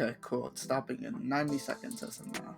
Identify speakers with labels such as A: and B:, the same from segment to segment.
A: Okay, cool. It's stopping in 90 seconds as of now.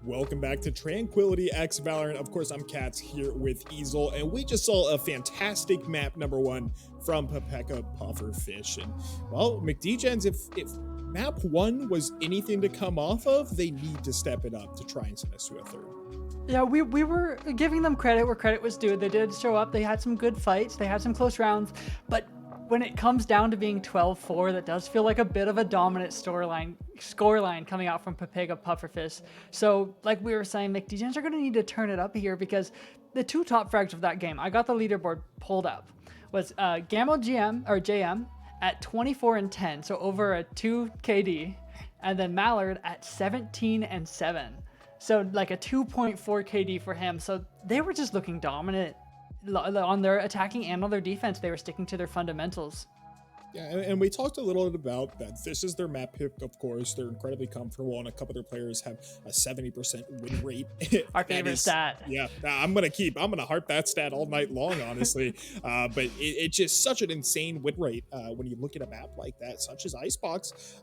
B: Welcome back to Tranquility X Valorant. Of course, I'm Katz here with Easel, and we just saw a fantastic map number 1 from Pepeka Pufferfish. And well, McDgens, if map 1 was anything to come off of, they need to step it up to try and send us to a third.
C: Yeah, we were giving them credit where credit was due. They did show up. They had some good fights. They had some close rounds, but when it comes down to being 12-4, that does feel like a bit of a dominant scoreline coming out from Pepeka Pufferfish. So, like we were saying, McDgens are going to need to turn it up here because the 2 top frags of that game, I got the leaderboard pulled up, was Gamma JM at 24 and 10, so over a 2 KD, and then Mallard at 17 and 7. So like a 2.4 KD for him. So they were just looking dominant on their attacking and on their defense. They were sticking to their fundamentals.
B: Yeah, and we talked a little bit about that. This is their map pick, of course. They're incredibly comfortable, and a couple of their players have a 70% win rate.
C: Our favorite stat.
B: Yeah, I'm gonna harp that stat all night long, honestly. But it's just such an insane win rate when you look at a map like that, such as Icebox.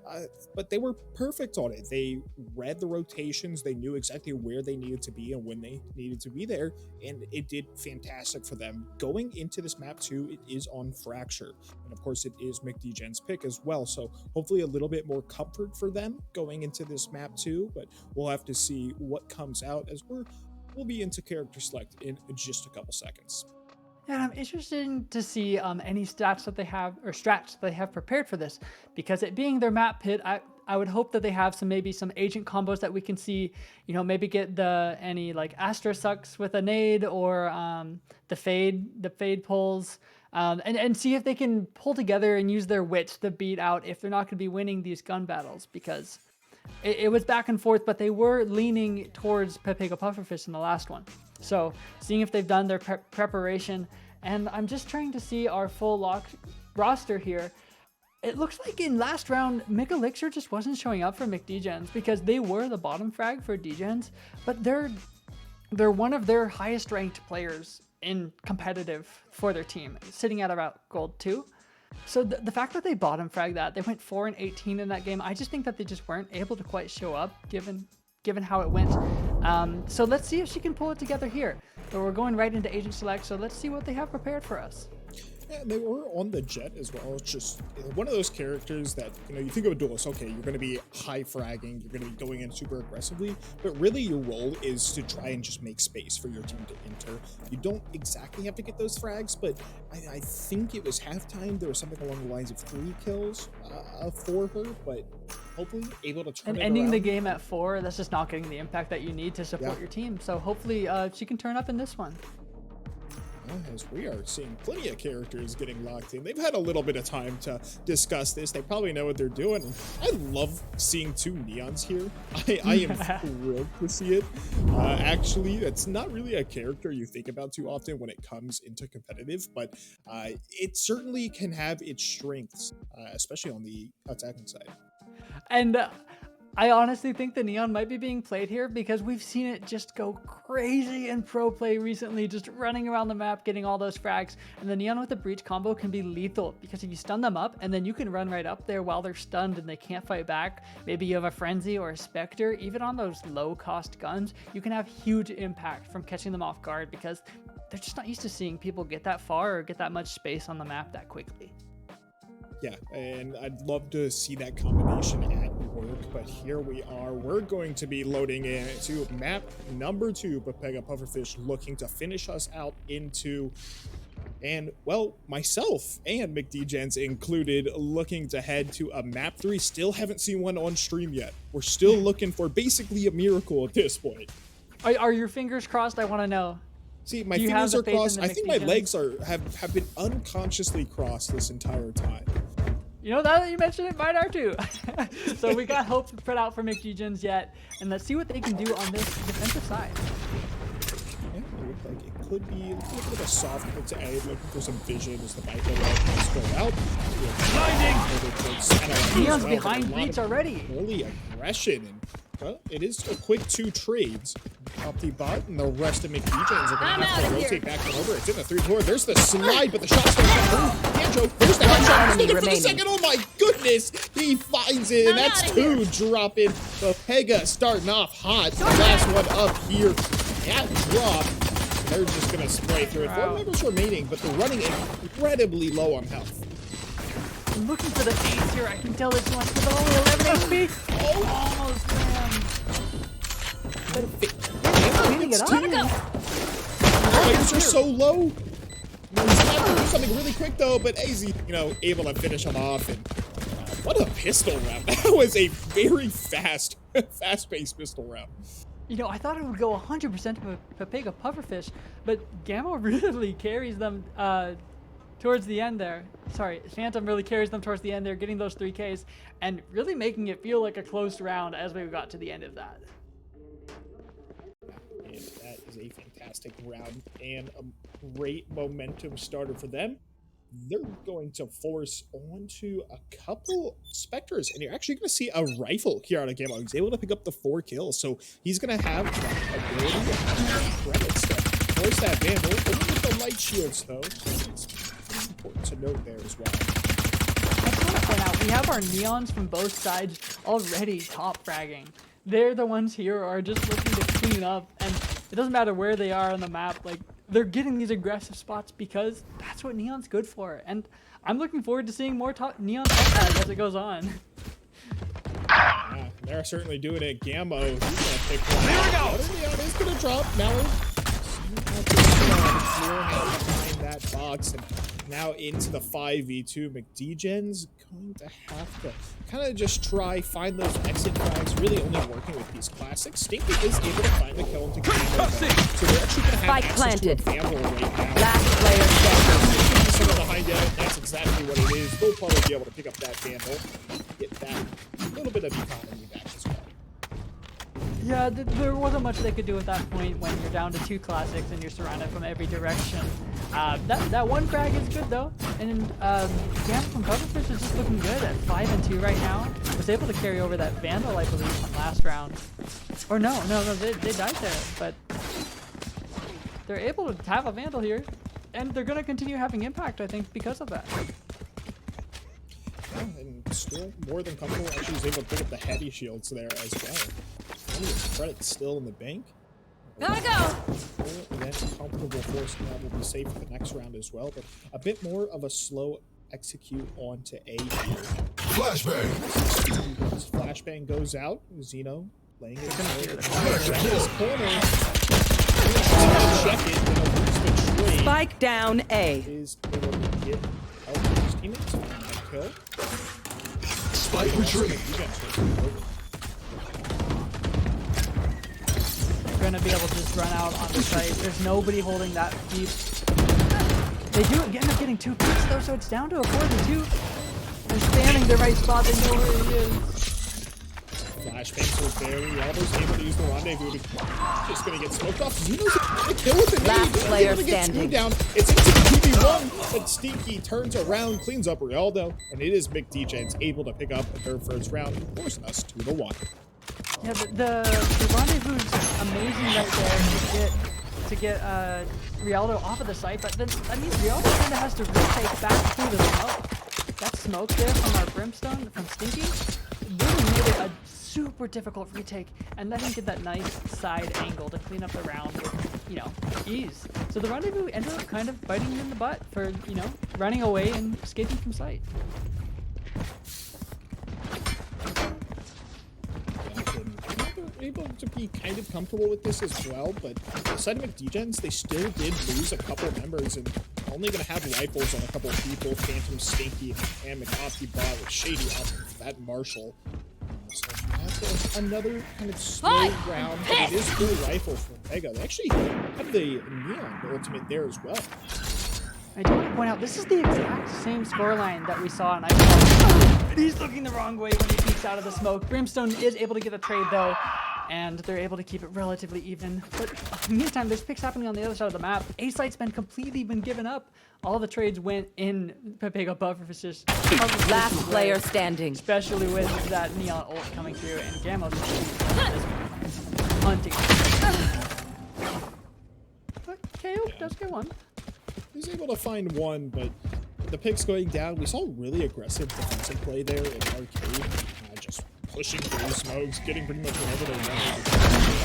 B: But they were perfect on it. They read the rotations. They knew exactly where they needed to be and when they needed to be there, and it did fantastic for them. Going into this map too, it is on Fracture, and of course it is McDgen's pick as well, so hopefully a little bit more comfort for them going into this map too, but we'll have to see what comes out as we'll be into character select in just a couple seconds.
C: Yeah, I'm interested to see any stats that they have or strats that they have prepared for this, because it being their map pit, I would hope that they have maybe some agent combos that we can see, maybe get any like Astra sucks with a nade or the fade pulls. And see if they can pull together and use their wits to beat out if they're not going to be winning these gun battles, because it was back and forth, but they were leaning towards Pepeka Pufferfish in the last one. So seeing if they've done their preparation, and I'm just trying to see our full lock roster here. It looks like in last round, Elixir just wasn't showing up for McDgens because they were the bottom frag for Dgens, but they're one of their highest ranked players in competitive for their team, sitting at about gold 2. So the fact that they bottom frag that, they went 4 and 18 in that game, I just think that they just weren't able to quite show up given how it went. So let's see if she can pull it together here. But we're going right into agent select, so let's see what they have prepared for us.
B: Yeah, they were on the Jet as well. It's just one of those characters that, you think of a duelist, okay, you're going to be high fragging, you're going to be going in super aggressively, but really your role is to try and just make space for your team to enter. You don't exactly have to get those frags, but I think it was halftime, there was something along the lines of 3 kills for her, but hopefully able to turn it around.
C: And ending the game at 4, that's just not getting the impact that you need to support your team. So hopefully she can turn up in this one.
B: As we are seeing plenty of characters getting locked in. They've had a little bit of time to discuss this. They probably know what they're doing. And I love seeing 2 neons here. I am thrilled to see it. Actually, that's not really a character you think about too often when it comes into competitive, but it certainly can have its strengths, especially on the attacking side.
C: And I honestly think the Neon might be being played here because we've seen it just go crazy in pro play recently, just running around the map, getting all those frags. And the Neon with the Breach combo can be lethal because if you stun them up and then you can run right up there while they're stunned and they can't fight back, maybe you have a Frenzy or a Spectre, even on those low cost guns, you can have huge impact from catching them off guard because they're just not used to seeing people get that far or get that much space on the map that quickly.
B: Yeah, and I'd love to see that combination at work, but here we are. We're going to be loading into map number 2, Pepeka Pufferfish looking to finish us out into, and well, myself and McDgens included, looking to head to a map 3. Still haven't seen one on stream yet. We're still looking for basically a miracle at this point.
C: Are your fingers crossed? I want to know.
B: See, my fingers are crossed. I think my legs have been unconsciously crossed this entire time.
C: Now that you mention it, mine are too. So we got hope put out for McDgens yet, and let's see what they can do on this defensive side.
B: Yeah, it looked like it could be a little bit of a soft hit to A, looking for some vision as the bike does go out. Blinding!
C: Neon's behind Breach already.
B: Early aggression, and America. It is a quick 2 trades. OptiBot and the rest of McDJs are going to have to rotate back and over. It's in the 3-4. There's the slide, but the shot's going to come through. Banjo, there's the headshot. He's looking for the second. Oh my goodness. He finds it, and that's 2 dropping. The Pega starting off hot. The last one up here. That drop. They're just going to spray through it. 4 members remaining, but they're running incredibly low on health.
C: I'm looking for the ace here. I can tell this one with only 11 HP. Oh, almost jammed.
B: It's Flames are so low. He's about to do something really quick though, but AZ, able to finish him off. And what a pistol round! That was a very fast-paced pistol round.
C: I thought it would go 100% to Pepega Pufferfish, but Gamma really carries them towards the end there. Sorry, Phantom really carries them towards the end there, getting those 3Ks, and really making it feel like a close round as we got to the end of that.
B: And that is a fantastic round and a great momentum starter for them. They're going to force onto a couple Spectres, and you're actually going to see a rifle here out of Gamma. He's able to pick up the 4 kills, so he's going to have the ability and credits to force that Vandal. Only with the light shields, though. So it's important to note there as well.
C: I just want to point out, we have our Neons from both sides already top fragging. They're the ones here who are just looking to clean up, and it doesn't matter where they are on the map. Like, they're getting these aggressive spots because that's what Neon's good for. And I'm looking forward to seeing more Neon top frag as it goes on.
B: Yeah, they're certainly doing it. Gamma, he's going to pick one. There we go! Neon is going to drop. Now behind that box, and now into the 5v2. McDegen's going to have to kind of just find those exit frags, really only working with these classics. Stinky is able to find the kill into game. So they're actually going to have access to a Vandal right now.
D: Last player standing.
B: Someone behind you, that's exactly what it is. They'll probably be able to pick up that Vandal, get that little bit of economy back as well.
C: Yeah, there wasn't much they could do at that point when you're down to 2 classics and you're surrounded from every direction. That one frag is good though, and Gamma from Coverfish is just looking good at 5-2 right now. Was able to carry over that Vandal, I believe, from last round. Or no, they died there, but they're able to have a Vandal here, and they're going to continue having impact, I think, because of that.
B: Yeah, and still more than comfortable. Actually, was able to pick up the heavy shields there as well. Credit still in the bank.
D: Gotta go.
B: And then comfortable force now will be safe for the next round as well, but a bit more of a slow execute onto A here. Flashbang. Flashbang goes out. Xeno laying it in the corner. Check it.
D: Spike down A.
B: Is able to get out of his teammates. Kill. Spike retreat.
C: Going to be able to just run out on the site. There's nobody holding that deep. They do end up getting 2 picks though, so it's down to a 4v2. They're spamming the right spot. They know where he is.
B: Flashbangs are there. Realdo's able to use the rendezvous. Just going to get smoked off. Xeno's going to kill with the
D: last player standing.
B: Down. It's into the 2v1, but Stinky turns around, cleans up Realdo, and it is McDegen's able to pick up their first round, forcing us 2-1.
C: Yeah, the rendezvous is amazing right there to get Rialdo off of the site, but then that means Rialdo kind of has to retake back through the smoke. That smoke there from our Brimstone, from Stinky, really made it a super difficult retake, and let him get that nice side angle to clean up the round with, ease. So the rendezvous ended up kind of biting him in the butt for, running away and escaping from sight.
B: Able to be kind of comfortable with this as well, but aside of McDegen's, they still did lose a couple members and only going to have rifles on a couple of people. Phantom, Stinky, and McOptiBot with Shady up for that Marshall. So that's another kind of slow round, but it is full rifle for Pega. They actually have the Neon ultimate there as well.
C: I do want to point out, this is the exact same scoreline that we saw in Ice. And he's looking the wrong way when he peeks out of the smoke. Brimstone is able to get a trade though. and they're able to keep it relatively even. But in the meantime, there's picks happening on the other side of the map. A site's been completely given up. All the trades went in Pepega Bufferfish's
D: Last player standing.
C: especially with that Neon ult coming through and Gamma's hunting. But KO does get one.
B: He's able to find one, but the picks going down. We saw really aggressive defensive play there in Arcade. Just pushing through smokes, getting pretty much whatever they want.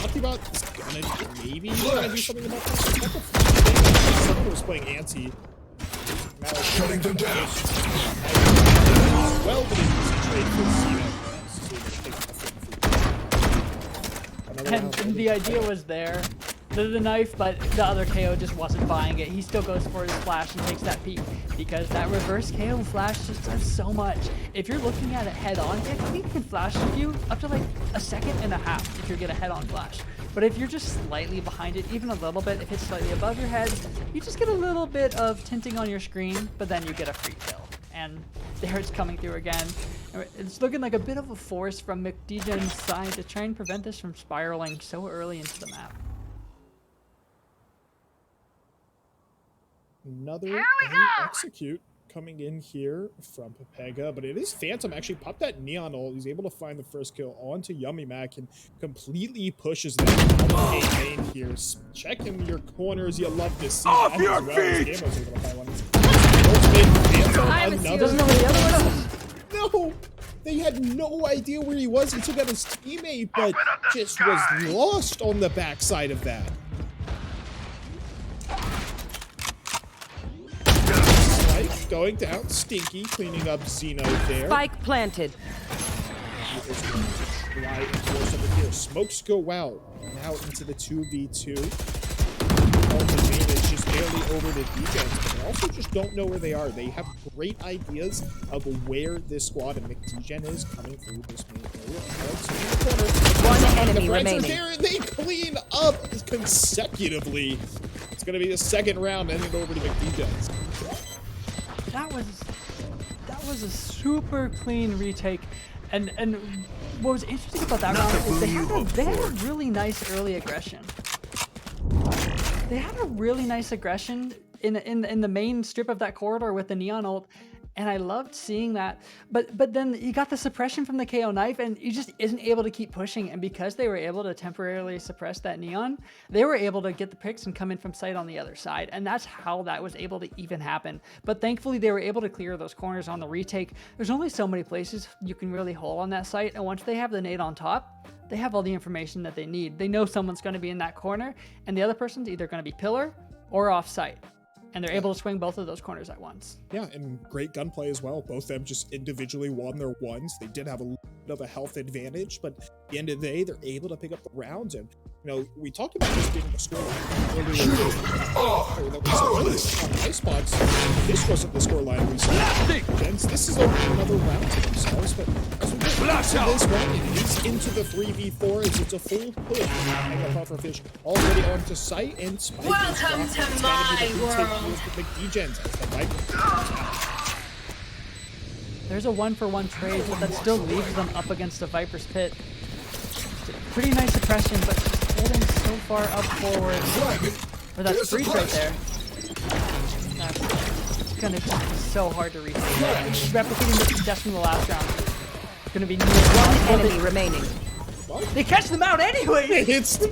B: Talking about is gonna maybe gonna do something about this. Someone was playing anti. Now shutting them down. Well, but it's a trade for
C: And the idea was there. The knife, but the other KO just wasn't buying it. He still goes for his flash and takes that peek because that reverse KO flash just does so much. If you're looking at it head on, it can flash you up to like a second and a half if you get a head on flash. But if you're just slightly behind it, even a little bit, if it's slightly above your head, you just get a little bit of tinting on your screen, but then you get a free kill. And there it's coming through again. It's looking like a bit of a force from McDegen's side to try and prevent this from spiraling so early into the map.
B: Another execute coming in here from Pepega, but it is Phantom actually popped that Neon ult. He's able to find the first kill onto Yummy Mac and completely pushes them on the main here. Checking your corners, you love to see
E: Off
B: that
E: your
B: as well.
E: feet!
B: Gamo's able to find one. Phantom,
D: I haven't seen
B: another
D: those.
C: The other one.
B: no, they had no idea where he was. He took out his teammate, but just was lost on the backside of that. Spike going down, Stinky cleaning up Xeno there.
D: Spike planted.
B: Right, force over here. Smokes go out. Now into the 2v2. Ultimate is just barely over the defense, but they also just don't know where they are. They have great ideas of where this squad of McDegen is coming through this main area.
D: One enemy
B: The Reds are
D: remaining.
B: there and they clean up consecutively. It's going to be the second round ending over to McDegen's.
C: That was a super clean retake, and what was interesting about that round is they had a really nice early aggression. They had a really nice aggression in the main strip of that corridor with the Neon ult, and I loved seeing that. But then you got the suppression from the KO knife, and you just isn't able to keep pushing. And because they were able to temporarily suppress that Neon, they were able to get the picks and come in from sight on the other side. And that's how that was able to even happen. But thankfully, they were able to clear those corners on the retake. There's only so many places you can really hole on that site, and once they have the nade on top, they have all the information that they need. They know someone's going to be in that corner, and the other person's either going to be pillar or off site. And they're able to swing both of those corners at once.
B: Yeah, and great gunplay as well. Both of them just individually won their ones. They did have a little bit of a health advantage, but at the end of the day, they're able to pick up the rounds. And, you know, we talked about this being the scoreline earlier. On Icebox, this wasn't the scoreline we saw. Gents, this is another round to themselves, but as we get into this one, it is into the 3v4 as it's a full push. Mega Pufferfish already onto site, and Spike
F: Welcome to my world.
C: There's a 1-for-1 trade, but that still leaves them up against a Viper's Pit. Pretty nice suppression, but just holding so far up forward. Or that's breach right there. That's gonna be so hard to reach. Replicating the success from the last round. It's gonna be near
D: One enemy remaining.
C: They catch them out anyway!
B: He gets
C: the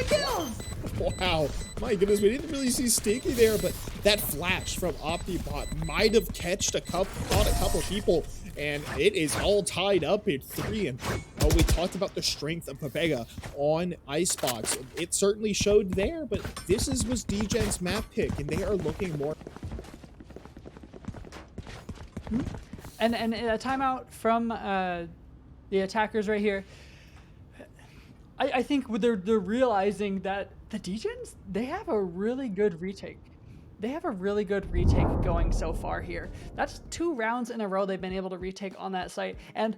C: kills!
B: Wow, my goodness, we didn't really see Stinky there, but that flash from OptiBot might have caught a couple people, and it is all tied up at 3. And we talked about the strength of Pepega on Icebox. It certainly showed there, but this was Degen's map pick, and they are looking more.
C: And a timeout from the attackers right here. I think they're realizing that the Degens, they have a really good retake. They have a really good retake going so far here. That's 2 rounds in a row they've been able to retake on that site. And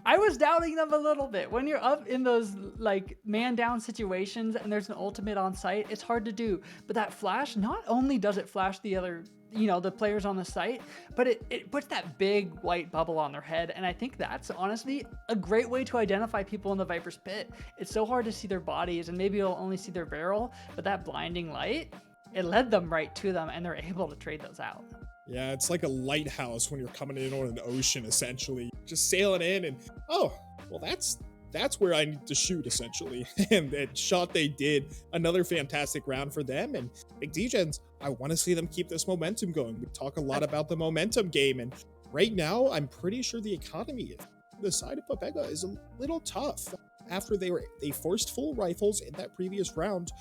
C: I was doubting them a little bit. When you're up in those like man down situations and there's an ultimate on site, it's hard to do. But that flash, not only does it flash the other you know, the players on the site, but it puts that big white bubble on their head, and I think that's honestly a great way to identify people in the Viper's pit. It's so hard to see their bodies, and maybe you'll only see their barrel, but that blinding light, it led them right to them, and they're able to trade those out.
B: Yeah, it's like a lighthouse when you're coming in on an ocean, essentially. Just sailing in and, oh, well, that's where I need to shoot, essentially. And that shot they did, another fantastic round for them. And Big D-Gens, I want to see them keep this momentum going. We talk a lot about the momentum game, and right now, I'm pretty sure the economy, the side of Pepega, is a little tough after they forced full rifles in that previous round,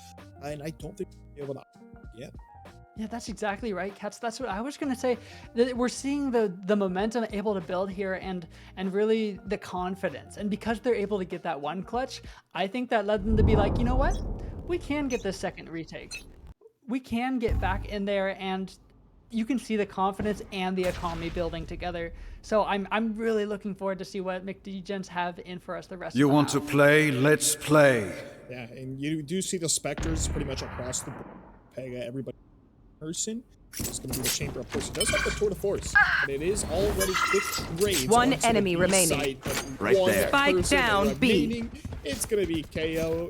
B: and I don't think they'll be able to again.
C: Yeah, that's exactly right, Cats. That's what I was gonna say. That we're seeing the momentum able to build here, and really the confidence. And because they're able to get that one clutch, I think that led them to be like, you know what? We can get this second retake. We can get back in there, and you can see the confidence and the economy building together. So I'm really looking forward to see what McDegens have in for us the rest of the
E: You want to
C: round.
E: play? Let's play.
B: Yeah, and you do see the Spectres pretty much across the board. Pega, everybody. Person is going to be the chamber of course. It does have the tour de force, but it is already quick trades.
D: One
B: onto the
D: enemy
B: B
D: remaining.
B: side, but
E: Right
B: one
E: there.
D: Spike
B: person
D: down, B.
B: remaining. It's going to be KO.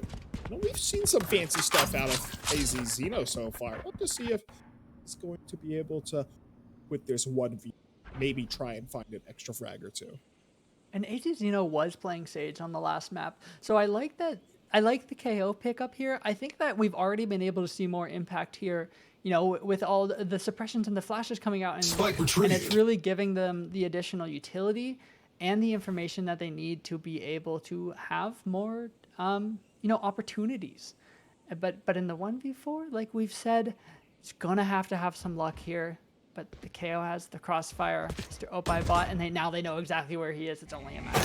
B: Well, we've seen some fancy stuff out of AZ Xeno so far. We'll just see if it's going to be able to, with this 1v, maybe try and find an extra frag or two.
C: And AZ Xeno was playing Sage on the last map, so I like that. I like the KO pickup here. I think that we've already been able to see more impact here, you know, with all the suppressions and the flashes coming out, and it's really giving them the additional utility and the information that they need to be able to have more, you know, opportunities. But in the 1v4, like we've said, it's gonna have to have some luck here. But the KO has the crossfire, Mr. Opie bot, and now they know exactly where he is. It's only a matter.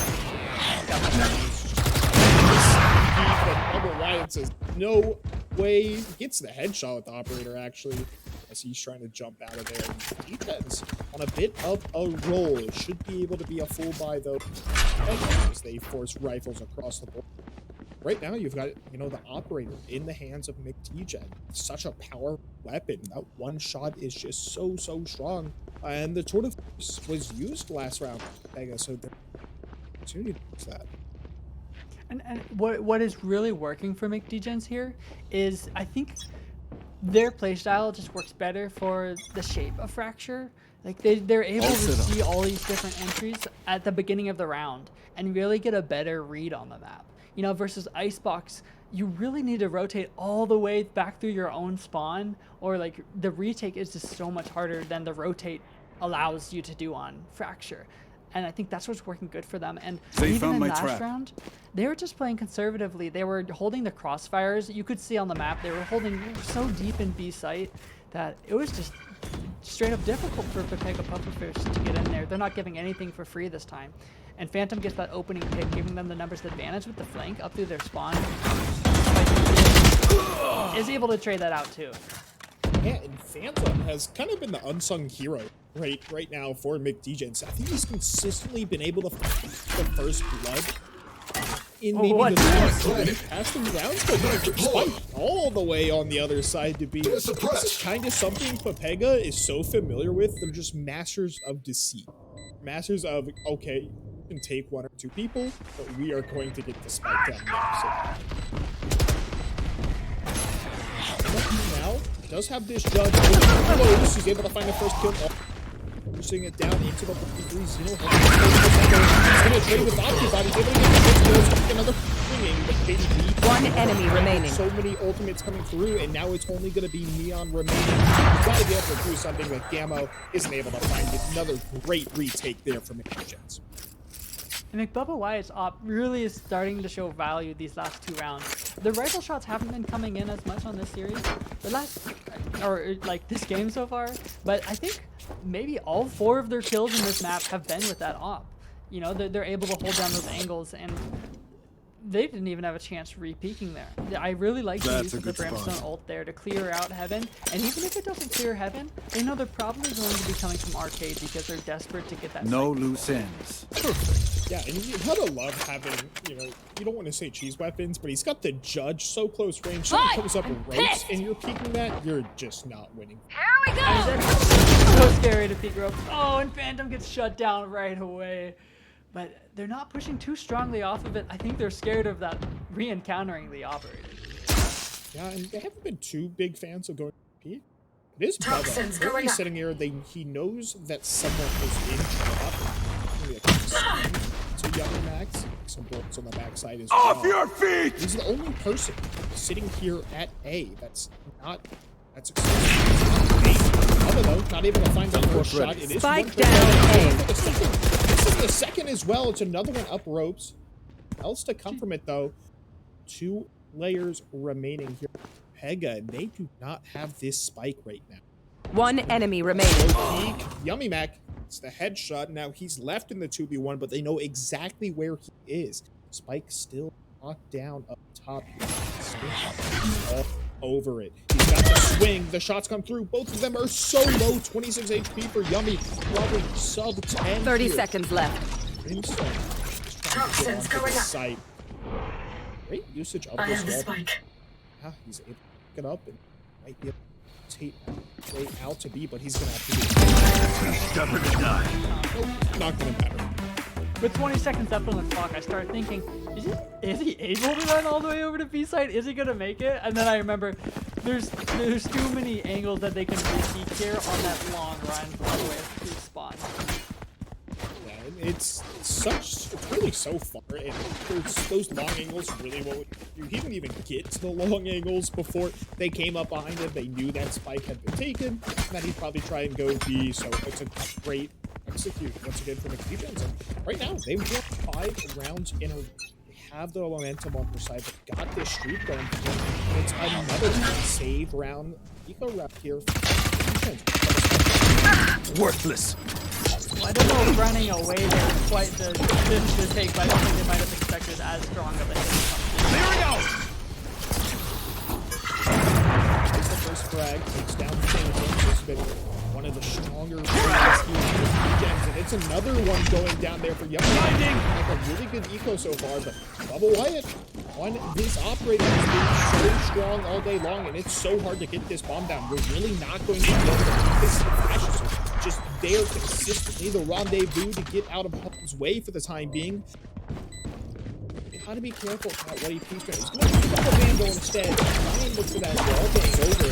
B: Bubble Wyatt says, no way. He gets the headshot with the operator, actually, as he's trying to jump out of there. D-Gens on a bit of a roll. It should be able to be a full buy, though, as they force rifles across the board. Right now, you've got, you know, the operator in the hands of McDegen. Such a power weapon. That one shot is just so strong. And the Tour de Force was used last round, Pega, so the opportunity to use that.
C: And what is really working for McDegens here is, I think their playstyle just works better for the shape of Fracture. Like they're able to see all these different entries at the beginning of the round and really get a better read on the map. You know, versus Icebox, you really need to rotate all the way back through your own spawn, or like the retake is just so much harder than the rotate allows you to do on Fracture. And I think that's what's working good for them. And
E: They
C: even
E: found
C: in
E: my
C: last
E: trap.
C: round, they were just playing conservatively. They were holding the crossfires. You could see on the map, they were holding so deep in B site that it was just straight up difficult for Pepega Pufferfish to get in there. They're not giving anything for free this time. And Phantom gets that opening pick, giving them the numbers advantage with the flank up through their spawn. Is able to trade that out too.
B: Yeah, and Phantom has kind of been the unsung hero right now for McDegens. I think he's consistently been able to find the first blood in maybe
C: what?
B: the past 3 rounds, but Spike all the way on the other side to be. This is kind of something Pepega is so familiar with. They're just masters of deceit. Masters of, okay, you can take 1 or 2 people, but we are going to get the Spike down there. So now does have this judge close. He's able to find the first kill. Pushing it down into the 53. Xeno he's going to trade with Octobot. He's able to get the first kills. Another swinging, but KDB.
D: One enemy remaining.
B: So many ultimates coming through, and now it's only going to be Neon remaining. You've got to be able to do something with Gammo. Isn't able to find it. Another great retake there from McDegens.
C: And McBubba Wyatt's op really is starting to show value these last 2 rounds. The rifle shots haven't been coming in as much on this series, the last, or like this game so far, but I think maybe all 4 of their kills in this map have been with that op. You know, they're able to hold down those angles, and they didn't even have a chance re-peeking there. I really like the use of the Brimstone ult there to clear out Heaven. And even if it doesn't clear Heaven, they know they're probably going to be coming from Arcade because they're desperate to get that.
E: No loose ends.
B: Perfect. Yeah, and you gotta love having, you know, you don't want to say cheese weapons, but he's got the Judge so close range. So he comes up with ropes and you're peeking that, you're just not winning.
F: Here we go.
C: That's so scary to peek ropes. Oh, and Phantom gets shut down right away. But they're not pushing too strongly off of it. I think they're scared of that re-encountering the operator.
B: Yeah, and they haven't been too big fans of going to peek. It is
F: Toxins
B: Bubba.
F: going
B: He's
F: up.
B: sitting here, he knows that someone is in drop. Maybe a couple swing to Yummy Max. Some bullets on the backside as well.
E: Off your feet!
B: He's the only person sitting here at A that's successful. Bubba, though, not able to find the first shot. It is
D: Spike
B: one
D: down
B: trade.
D: A.
B: This is the second as well. It's another one up ropes. Else to come from it, though. 2 layers remaining here. Pega, and they do not have this spike right now.
D: 1 enemy remaining.
B: Peek, Yummy Mac, it's the headshot. Now he's left in the 2v1, but they know exactly where he is. Spike still locked down up top here. All over it. He's got the swing. The shots come through. Both of them are so low. 26 HP for Yummy. Probably sub 10
D: 30
B: here.
D: seconds left.
B: Brimstone just trying to get onto
F: Going
B: the
F: up.
B: site. Great usage of
F: I
B: this
F: have the
B: weapon.
F: spike.
B: Yeah, he's able to pick it up and might be able to take way out to B, but he's gonna have to do it.
E: Stubborn to die.
B: Nope, not gonna matter.
C: With 20 seconds left on the clock, I start thinking, is he able to run all the way over to B side? Is he gonna make it? And then I remember there's too many angles that they can re-peek here on that long run all the way to spawn.
B: Yeah, it's really so far, and those long angles really what he didn't even get to the long angles before they came up behind him. They knew that spike had been taken, and that he'd probably try and go B, so it's a great execute once again for the defense. And right now, they've won 5 rounds in a row. They have the momentum on their side, but got this streak going for them. And it's another save round. Eco wrap here.
E: Worthless.
C: Well, I don't know if running away there is quite the take, but I don't think they might have expected as strong of a hit.
E: There we go!
B: Is the first frag, takes down the Phantom. It's been one of the stronger frags here, and it's another one going down there for Yummy. Like a really good eco so far, but Bubba Wyatt on this operator has been so strong all day long, and it's so hard to get this bomb down. You're really not going to be able to keep this flashes just there consistently. The rendezvous to get out of harm's way for the time being. Gotta be careful about what he peeks right. He's gonna pick up a Vandal instead. Try and look for that wall getting over.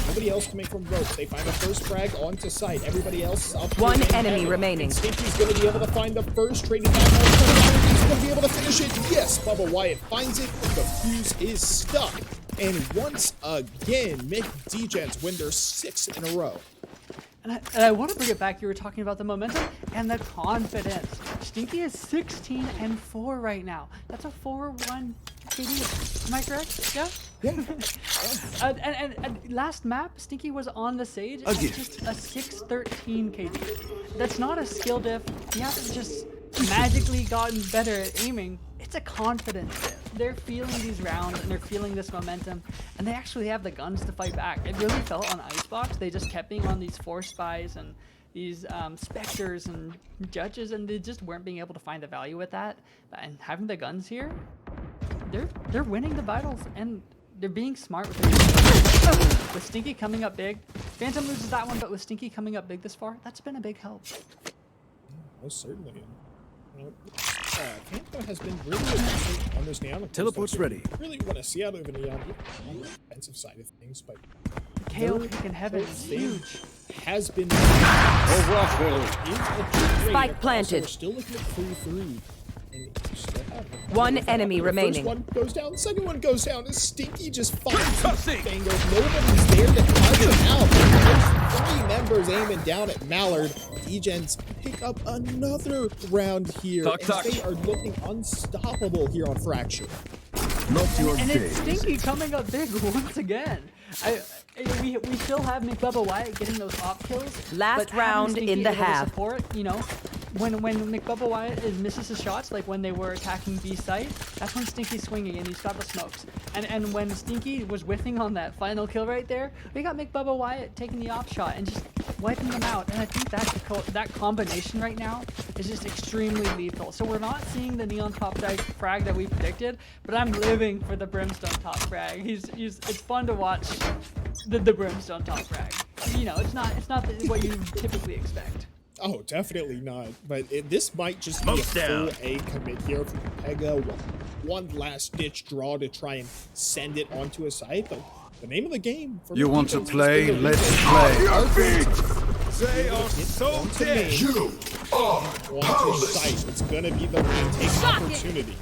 B: Nobody else coming from ropes. They find the first frag onto site. Everybody else is up.
D: 1 enemy remaining.
B: Stinky's gonna be able to find the first trading back. He's gonna be able to finish it. Yes, Bubba Wyatt finds it. The fuse is stuck. And once again, Mick Dgens win their 6th in a row.
C: And I want to bring it back. You were talking about the momentum and the confidence. Stinky is 16-4 right now. That's a 4-1 KD. Am I correct? Yeah?
B: Yeah.
C: And last map, Stinky was on the Sage at just a 6-13 KD. That's not a skill diff. He hasn't just magically gotten better at aiming. It's a confidence diff. They're feeling these rounds and they're feeling this momentum, and they actually have the guns to fight back. It really felt on Icebox. They just kept being on these Force Spies and these Spectres and Judges, and they just weren't being able to find the value with that. And having the guns here, they're winning the battles, and they're being smart with it. With Stinky coming up big, Phantom loses that one, but with Stinky coming up big this far, that's been a big help.
B: Most certainly. Panther has been really aggressive on this Neon.
E: Teleport's ready.
B: Really want to see out of the Neon on the defensive side of things, but
C: KO pick in heaven is huge.
B: has been
D: Spike planted.
B: We're still looking at 3-3. And you still have them.
D: 1 enemy
B: The
D: remaining.
B: First one goes down, the second one goes down. And Stinky just finds the Bangles. Nobody's there to cut him out. There's 3 members aiming down at Mallard. Dgens pick up another round here.
E: Talk.
B: They are looking unstoppable here on Fracture.
E: Not your
C: And it's
E: day.
C: Stinky coming up big once again. We still have McBubba Wyatt getting those op kills.
D: Last
C: but having
D: round
C: Stinky
D: in the
C: able to
D: half.
C: Support, you know, when McBubba Wyatt misses his shots, like when they were attacking B site, that's when Stinky's swinging and he's got the smokes. And when Stinky was whiffing on that final kill right there, we got McBubba Wyatt taking the op shot and just wiping them out. And I think that combination right now is just extremely lethal. So we're not seeing the neon top frag that we predicted, but I'm living for the brimstone top frag. It's fun to watch the brimstone top frag. You know, it's not what you typically expect.
B: Oh, definitely not. But this might just be a full A commit here for Pega. One last ditch draw to try and send it onto a site. But the name of the game. For
E: You want to
B: defense is
E: play?
B: gonna be
E: Let's
B: this.
E: play.
B: Our
E: They are so dead. You are
B: onto
E: powerless.
B: site. It's gonna be the retake opportunity.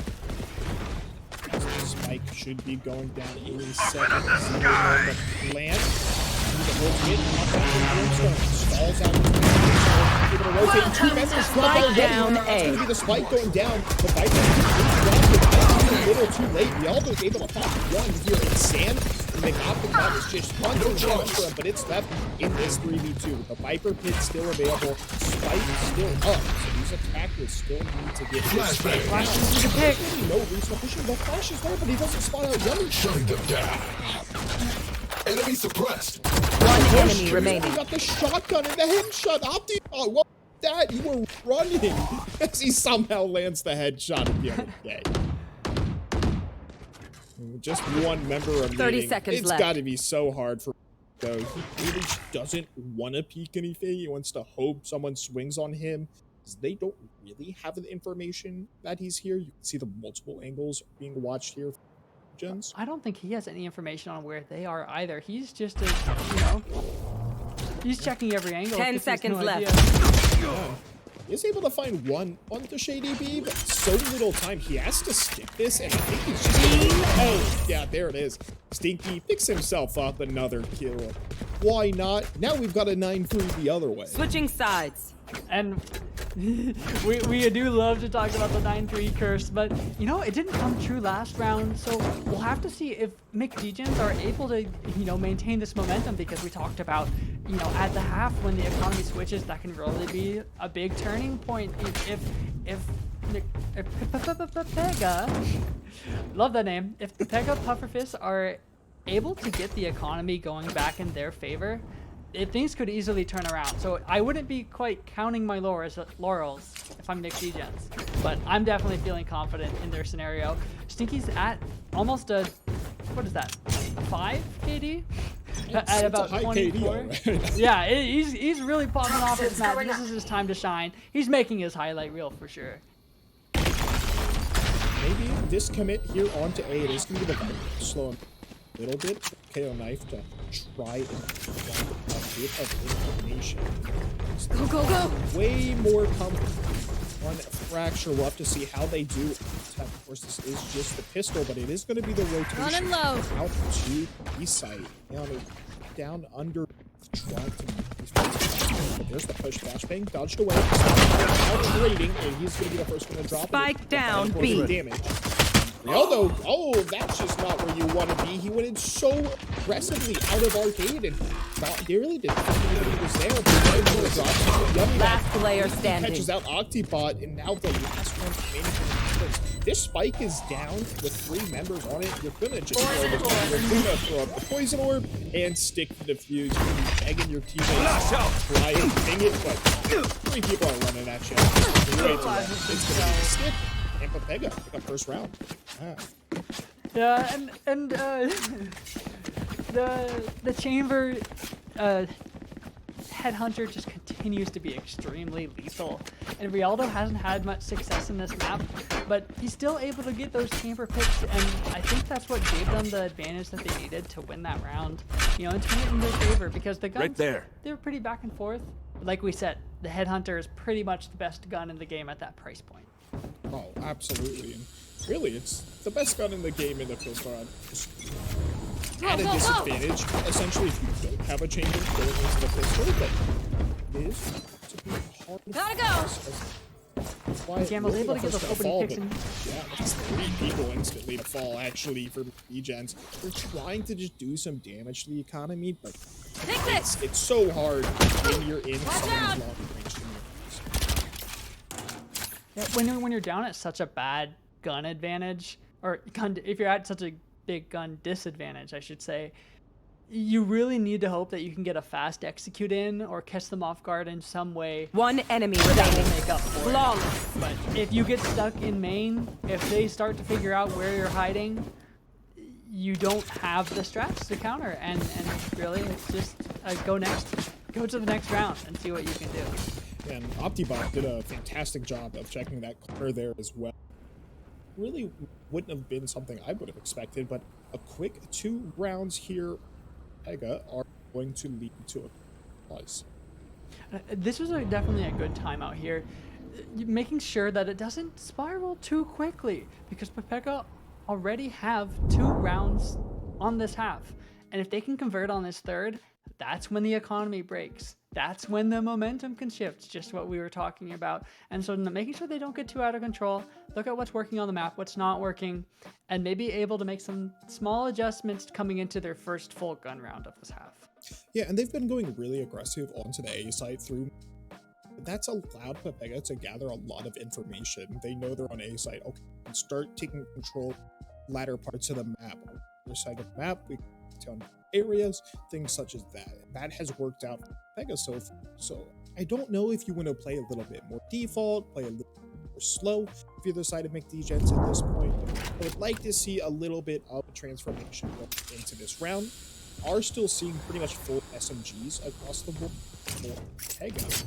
B: Spike should be going down any second. Zero on the plant. The whole hit up on the stalls out. Able to rotate two members.
D: Spike down
B: It's
D: A.
B: gonna be the spike going down. The Viper dropped a little too late. Rialdo's able to pop one here in sand. And they got the cut. It's just one damage for him, but it's left in this 3v2. The Viper pit still available. Spike is still up. So these attackers still need to get this spike.
C: Flashes is a pick.
B: No reason to push him. The flash is there, but he doesn't spot out Yummy.
E: Shutting them down. Enemy suppressed.
D: One enemy
B: He
D: remaining.
B: got the shotgun and the headshot. Opti. Oh, what was that? You were running as he somehow lands the headshot at the end of the day. Just one member remaining.
D: 30 seconds
B: It's
D: left.
B: got to be so hard for though. He really doesn't want to peek anything. He wants to hope someone swings on him. They don't really have the information that he's here. You can see the multiple angles being watched here. Gens.
C: I don't think he has any information on where they are either. He's just he's checking every angle.
D: 10
C: because he has
D: seconds
C: no
D: left.
C: idea.
B: Is able to find one on the Shady B, but so little time. He has to stick this, and I think he's just yeah, there it is. Stinky picks himself up another kill. Why not? Now we've got a 9-3 the other way.
D: Switching sides.
C: And we do love to talk about the 9-3 curse, but you know, it didn't come true last round, so we'll have to see if McDegens are able to, you know, maintain this momentum, because we talked about, you know, at the half when the economy switches, that can really be a big turning point if Pega, love that name, if the Pega Pufferfists are able to get the economy going back in their favor, things could easily turn around. So I wouldn't be quite counting my laurels if I'm Nick Degens, but I'm definitely feeling confident in their scenario. Stinky's at almost a, what is that, a 5 KD? At about
B: it's a high
C: 24.
B: KD, right?
C: Yeah, he's really popping off this map. This is his time to shine. He's making his highlight reel for sure.
B: Maybe this commit here onto A. It is going to be the Viper. Slow him a little bit. KO knife to try and find a bit of information.
D: Go.
B: Way more comfortable on Fracture. We'll have to see how they do. Of course, this is just the pistol, but it is going to be the rotation.
D: Running low.
B: Out to east side. Down under. Trying to. But there's the push. Flashbang dodged away. Now trading, and he's going to be the first one to drop.
D: Spike down,
B: Of course,
D: B.
B: Damage. Rialdo, oh, that's just not where you want to be. He went in so aggressively out of arcade, and they really didn't think he was there. But
D: Last player standing.
B: catches out Octibot, and now the last one remaining for the members. This spike is down with 3 members on it. You're gonna just throw up the poison orb and stick the defuse. You're gonna be begging your teammates to try and ping it, but 3 people are running at you. It's gonna be the stick. And Pega pick up first round.
C: Yeah, and the chamber headhunter just continues to be extremely lethal, and Rialdo hasn't had much success in this map, but he's still able to get those chamber picks, and I think that's what gave them the advantage that they needed to win that round, you know, and turn it in their favor, because the guns,
E: Right there.
C: they were pretty back and forth. But like we said, the headhunter is pretty much the best gun in the game at that price point.
B: Oh, absolutely. And really, it's the best gun in the game in the first round. Just at a disadvantage, essentially, if you don't have a chamber going into the pistol, but it is to be hard to
D: Gotta go.
B: That's why
C: Gamma's able to get those opening picks in.
B: Yeah, that's 3 people instantly to fall, actually, for Degens. They're trying to just do some damage to the economy, but
D: Take this.
B: it's so hard when you're in someone's long range.
C: when you're down at such a bad gun advantage, or if you're at such a big gun disadvantage, I should say, you really need to hope that you can get a fast execute in or catch them off guard in some way.
D: One enemy
C: That will
D: remaining.
C: make up for it.
D: Flawless.
C: But if you get stuck in main, if they start to figure out where you're hiding, you don't have the strats to counter, and really it's just go to the next round and see what you can do.
B: And OptiBot did a fantastic job of checking that corner there as well. Really wouldn't have been something I would have expected, but a quick 2 rounds here, Pega are going to lead to a plus.
C: This was definitely a good time out here, making sure that it doesn't spiral too quickly, because Pepeka already have 2 rounds on this half, and if they can convert on this third, that's when the economy breaks. That's when the momentum can shift, just what we were talking about. And so making sure they don't get too out of control, look at what's working on the map, what's not working, and maybe able to make some small adjustments coming into their first full gun round of this half.
B: Yeah, and they've been going really aggressive onto the A site through. That's allowed Pepega to gather a lot of information. They know they're on A site. Okay, and start taking control latter parts of the map. On the other side of the map, we can areas, things such as that. That has worked out for Pega so far. So I don't know if you want to play a little bit more default, play a little more slow if you're the side of McDgens at this point. I would like to see a little bit of a transformation into this round. Are still seeing pretty much full SMGs across the board for Pega.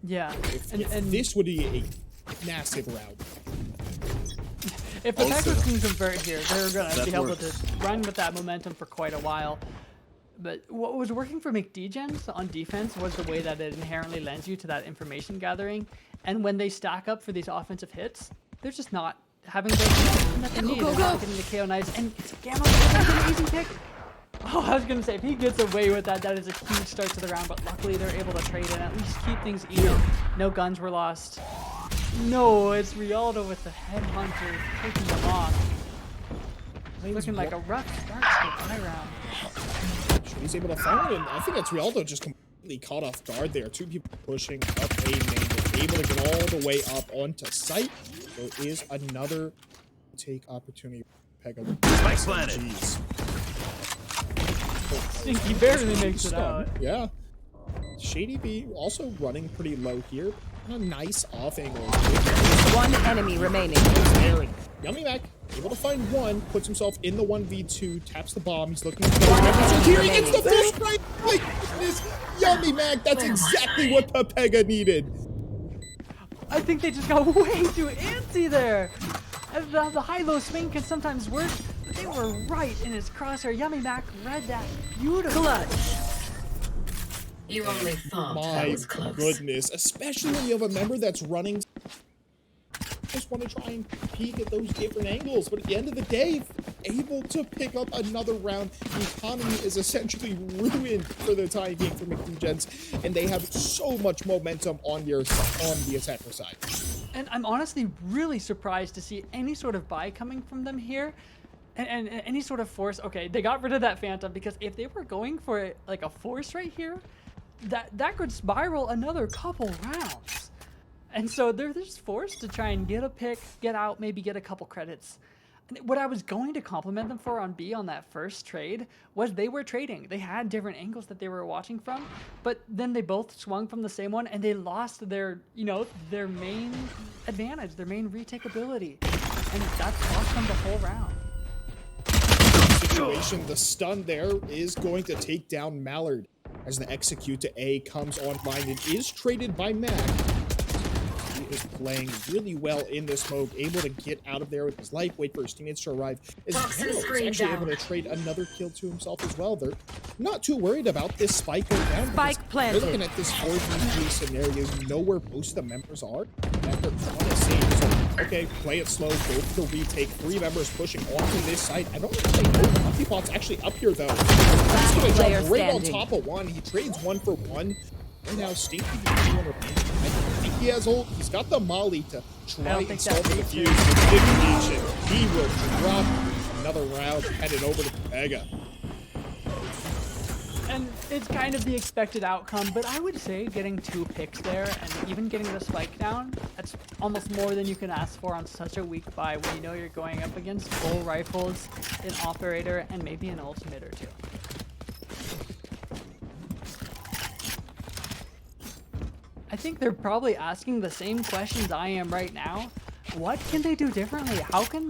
C: Yeah,
B: If this would be a massive round.
C: if the Packers can convert here, they're going to
A: That
C: be able
A: works.
C: to run with that momentum for quite a while. But what was working for McDgens on defense was the way that it inherently lends you to that information gathering. And when they stack up for these offensive hits, they're just not having the that they need. They're not getting the KO knives. And it's Gamma, an easy pick. Oh, I was going to say, if he gets away with that, that is a huge start to the round. But luckily, they're able to trade and at least keep things even. No guns were lost. No, it's Rialdo with the headhunter taking them off. Looking like a rough start to the high round.
B: He's able to find it, and I think that's Rialdo just completely caught off guard there. 2 people pushing up A main, they're able to get all the way up onto site. There is another take opportunity for Pega.
E: Spike planted.
B: Jeez.
C: Stinky barely makes it out.
B: Yeah. Shady B also running pretty low here. A nice off angle.
D: One enemy remaining.
B: Aaron. Yummy Mac able to find one, puts himself in the 1v2, taps the bomb. He's looking for the here he gets the full strike. My goodness, Yummy Mac. That's exactly what Pepega needed.
C: I think they just got way too antsy there. And the high-low swing can sometimes work, but they were right in his crosshair. Yummy Mac read that beautifully.
D: Clutch.
F: You only thought that
B: My
F: was close.
B: goodness, especially when you have a member that's running. Just want to try and peek at those different angles, but at the end of the day, able to pick up another round. The economy is essentially ruined for the time being for McDgens, and they have so much momentum on the attacker side.
C: And I'm honestly really surprised to see any sort of buy coming from them here. And any sort of force. Okay, they got rid of that Phantom, because if they were going for like a force right here, that could spiral another couple rounds. And so they're just forced to try and get a pick, get out, maybe get a couple credits. And what I was going to compliment them for on B on that first trade was they were trading. They had different angles that they were watching from, but then they both swung from the same one and they lost their, their main advantage, their main retake ability. And that cost them the whole round.
B: Situation, the stun there is going to take down Mallard as the execute to A comes online and is traded by Mac. He is playing really well in this smoke, able to get out of there with his life, wait for his teammates to arrive. Is actually able to trade another kill to himself as well. They're not too worried about this spike going down.
D: Spike planted.
B: They're looking at this 4v3 scenario. You know where most of the members are that they're trying to save. So, okay, play it slow, go for the retake. 3 members pushing onto this site. I don't think they know OptiBot's actually up here though. He's gonna
D: player
B: jump right
D: standing.
B: on top of one. He trades 1 for 1. Right now, Stinky I think he has ult. He's got the Molly to try and solve the defuse with Ignition. He will drop another round headed over to Pega.
C: And it's kind of the expected outcome, but I would say getting 2 picks there and even getting the spike down, that's almost more than you can ask for on such a weak buy when you know you're going up against full rifles, an operator, and maybe an ultimate or 2. I think they're probably asking the same questions I am right now. What can they do differently? How can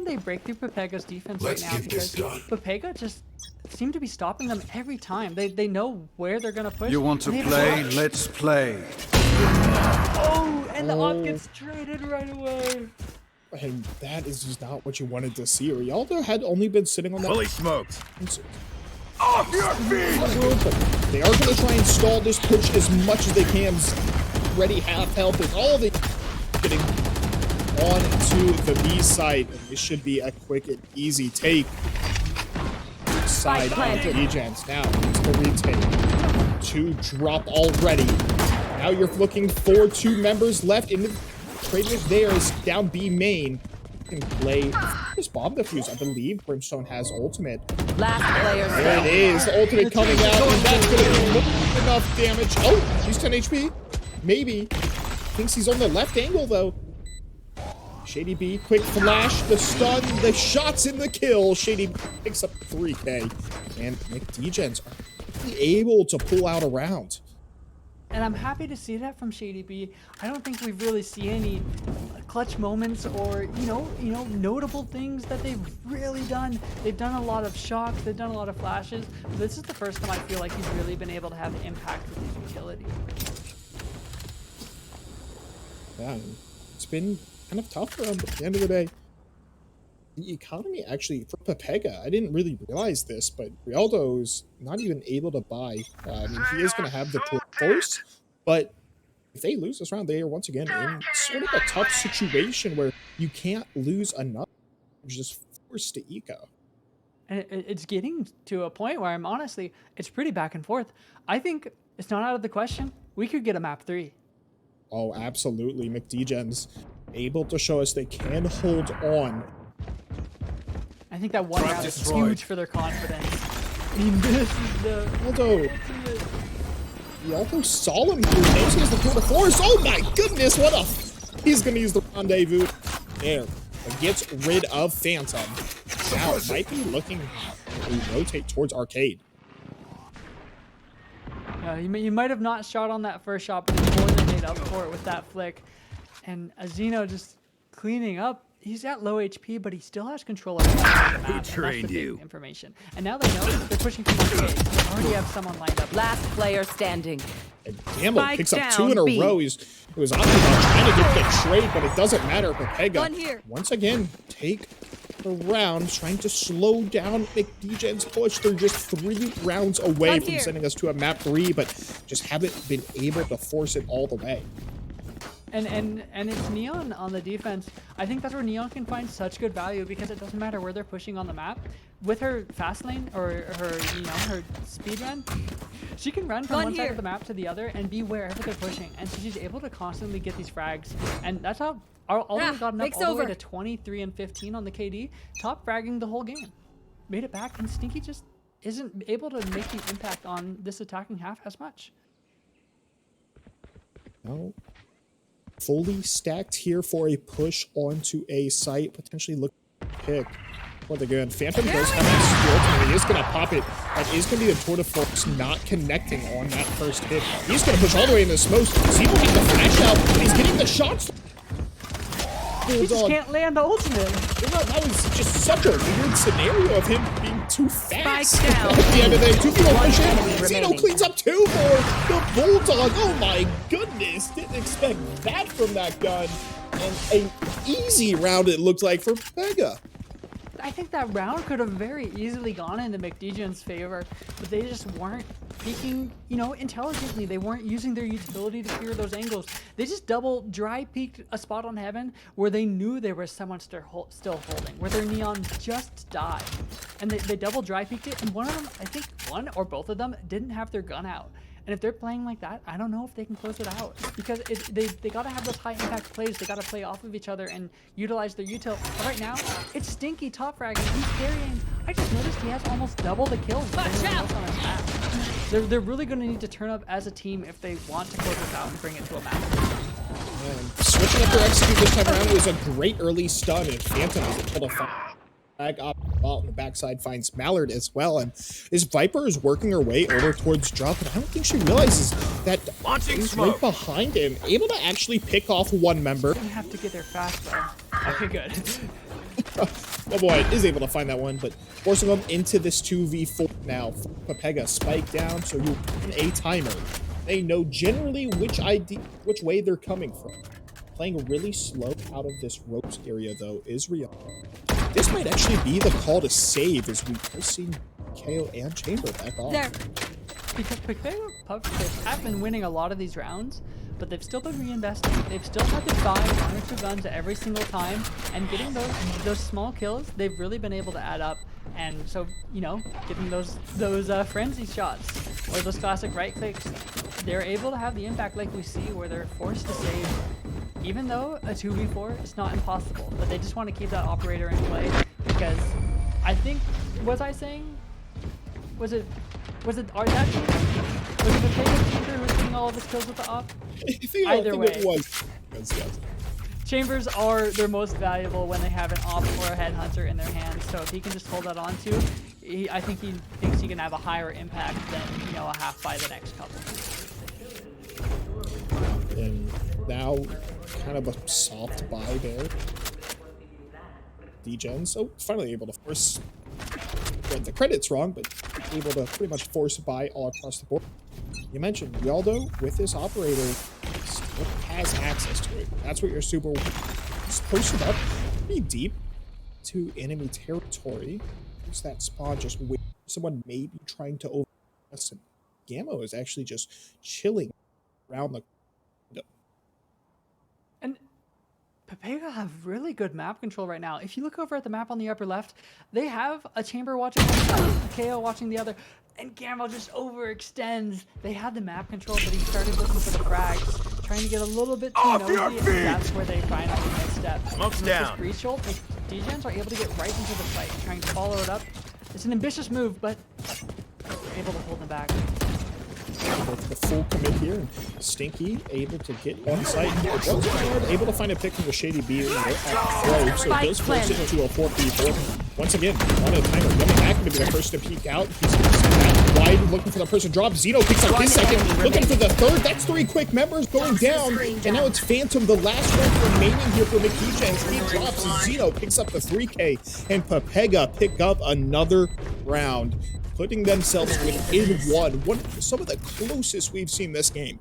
C: they break through Pepega's defense right now? Because Pepega just seem to be stopping them every time. They know where they're gonna push.
E: You want to play? Let's play.
C: Oh, and the op gets traded right away.
B: And that is just not what you wanted to see. Rialdo had only been sitting on that.
E: Fully smoked. Off your feet!
B: They are going to try and stall this push as much as they can. Ready half health is all they getting on to the B side. And this should be a quick and easy take. Side of Regents. Now it's the retake. 2 drop already. Now you're looking for 2 members left in the traders. There is down B main. You can play this bomb defuse. I believe Brimstone has ultimate.
D: Last player
B: There it is. The ultimate coming out, and that's going to be more than enough damage. Oh, he's 10 HP. Maybe. Thinks he's on the left angle, though. Shady B, quick flash, the stun, the shots in the kill. Shady B picks up 3K. And McDegens are able to pull out a round.
C: And I'm happy to see that from Shady B. I don't think we've really seen any clutch moments or, you know, notable things that they've really done. They've done a lot of shocks, they've done a lot of flashes. But this is the first time I feel like he's really been able to have impact with his utility.
B: Yeah, it's been kind of tough for him, but at the end of the day, the economy actually, for Pepega, I didn't really realize this, but Rialdo's not even able to buy. I mean, he is going to have the force, but if they lose this round, they are once again in sort of a tough situation where you can't lose enough. You're just forced to eco.
C: And it's getting to a point where it's pretty back and forth. I think it's not out of the question. We could get a map 3.
B: Oh, absolutely. McDegens able to show us they can hold on.
C: I think that one round is huge for their confidence. I mean, this is the
B: Rialdo saw him through. Knows he has the tour de force. Oh my goodness, what a... He's going to use the rendezvous there. And gets rid of Phantom. Now might be looking to rotate towards Arcade.
C: You might have not shot on that first shot, but he more than made up for it with that flick. And Azino just cleaning up. He's at low HP, but he still has control of the map.
E: Who trained you?
C: Information. And now they know they're pushing for Arcade. They already have someone lined up.
D: Last player standing.
B: And Gamble
D: Spike
B: picks up
D: down,
B: 2 in a
D: B.
B: row. He was opting on trying to get the trade, but it doesn't matter. Pepega once again take the round, trying to slow down McDegens' push. They're just 3 rounds away from sending us to a map 3, but just haven't been able to force it all the way.
C: And it's Neon on the defense. I think that's where Neon can find such good value because it doesn't matter where they're pushing on the map. With her fast lane or her speed run, she can run from one side of the map to the other and be wherever they're pushing. And so she's able to constantly get these frags. And that's how Alden gotten up all the way to 23 and 15 on the KD, top fragging the whole game. Made it back, and Stinky just isn't able to make the impact on this attacking half as much.
B: No. Fully stacked here for a push onto a site, potentially looking to pick what they're good. Phantom does have a skill, and he is going to pop it. That is going to be the tour de force not connecting on that first hit. He's going to push all the way in the smoke. Zeno getting the flash out, and he's getting the shots.
C: He just can't land the ultimate.
B: That was just such a weird scenario of him being too fast.
D: Spike down.
B: At the end of the day, 2 people push in.
D: Remaining.
B: Zeno cleans up 2 more. The Bulldog. Oh my goodness. Didn't expect that from that gun. And an easy round it looked like for Pega.
C: I think that round could have very easily gone into McDegens' favor, but they just weren't peeking, intelligently. They weren't using their utility to clear those angles. They just double dry peeked a spot on Heaven where they knew there was someone still holding, where their Neon just died. And they double dry peeked it, and one of them, I think one or both of them, didn't have their gun out. And if they're playing like that, I don't know if they can close it out, because they got to have those high impact plays. They got to play off of each other and utilize their util. But right now, it's Stinky top fragging. He's carrying. I just noticed he has almost double the kills than anyone else on his map. They're really going to need to turn up as a team if they want to close this out and bring it to a map.
B: And switching up their execute this time around was a great early stun, and Phantom was able to flag up on the backside, finds Mallard as well, and this Viper is working her way over towards drop, and I don't think she realizes that he's right behind him, able to actually pick off one member.
C: You have to get there fast though. Okay, good.
B: Oh boy, is able to find that one, but forcing them into this 2v4 now. Pepega spike down, so you in a timer. They know generally which way they're coming from. Playing really slow out of this ropes area though is real. This might actually be the call to save, as we just seen KO and Chamber back off.
C: There. Because Pepega have been winning a lot of these rounds, but they've still been reinvesting. They've still had to buy 1 or 2 guns every single time, and getting those small kills, they've really been able to add up. And so, you know, getting those frenzy shots or those classic right clicks, they're able to have the impact like we see, where they're forced to save. Even though a 2v4 is not impossible, but they just want to keep that operator in play, because I think, was I saying, was it our that team? Was it the Pega Chamber who was getting all of his kills with the op? Either way.
B: It was. Yes.
C: Chambers are their most valuable when they have an op or a headhunter in their hands, so if he can just hold that on to, I think he thinks he can have a higher impact than, you know, a half by the next couple.
B: And now, kind of a soft buy there. Degen, so finally able to force, well, the credit's wrong, but able to pretty much force a buy all across the board. You mentioned Rialdo with this operator still has access to it. That's what your super is posted up pretty deep to enemy territory. There's that spawn just waiting. Someone maybe trying to over us, and Gamma is actually just chilling around the.
C: And Pepega have really good map control right now. If you look over at the map on the upper left, they have a Chamber watching one side, a KO watching the other, and Gamma just overextends. They had the map control, but he started looking for the frags, trying to get a little bit too nosy, and that's where they finally misstep.
E: Smoke's down.
C: Breeze Jolt, Degens are able to get right into the fight, trying to follow it up. It's an ambitious move, but they're able to hold them back.
B: The full commit here, and Stinky able to get on site. Able to find a pick from the Shady B at throw, so it does force it into a 4v4. Once again, on a timer, coming back to be the first to peek out. He's back wide, looking for the person drop. Zeno picks up his second, looking for the third. That's 3 quick members going down, and now it's Phantom, the last one remaining here for McKeegens. He drops, and Zeno picks up the 3K, and Pepega pick up another round, putting themselves within one of some of the closest we've seen this game.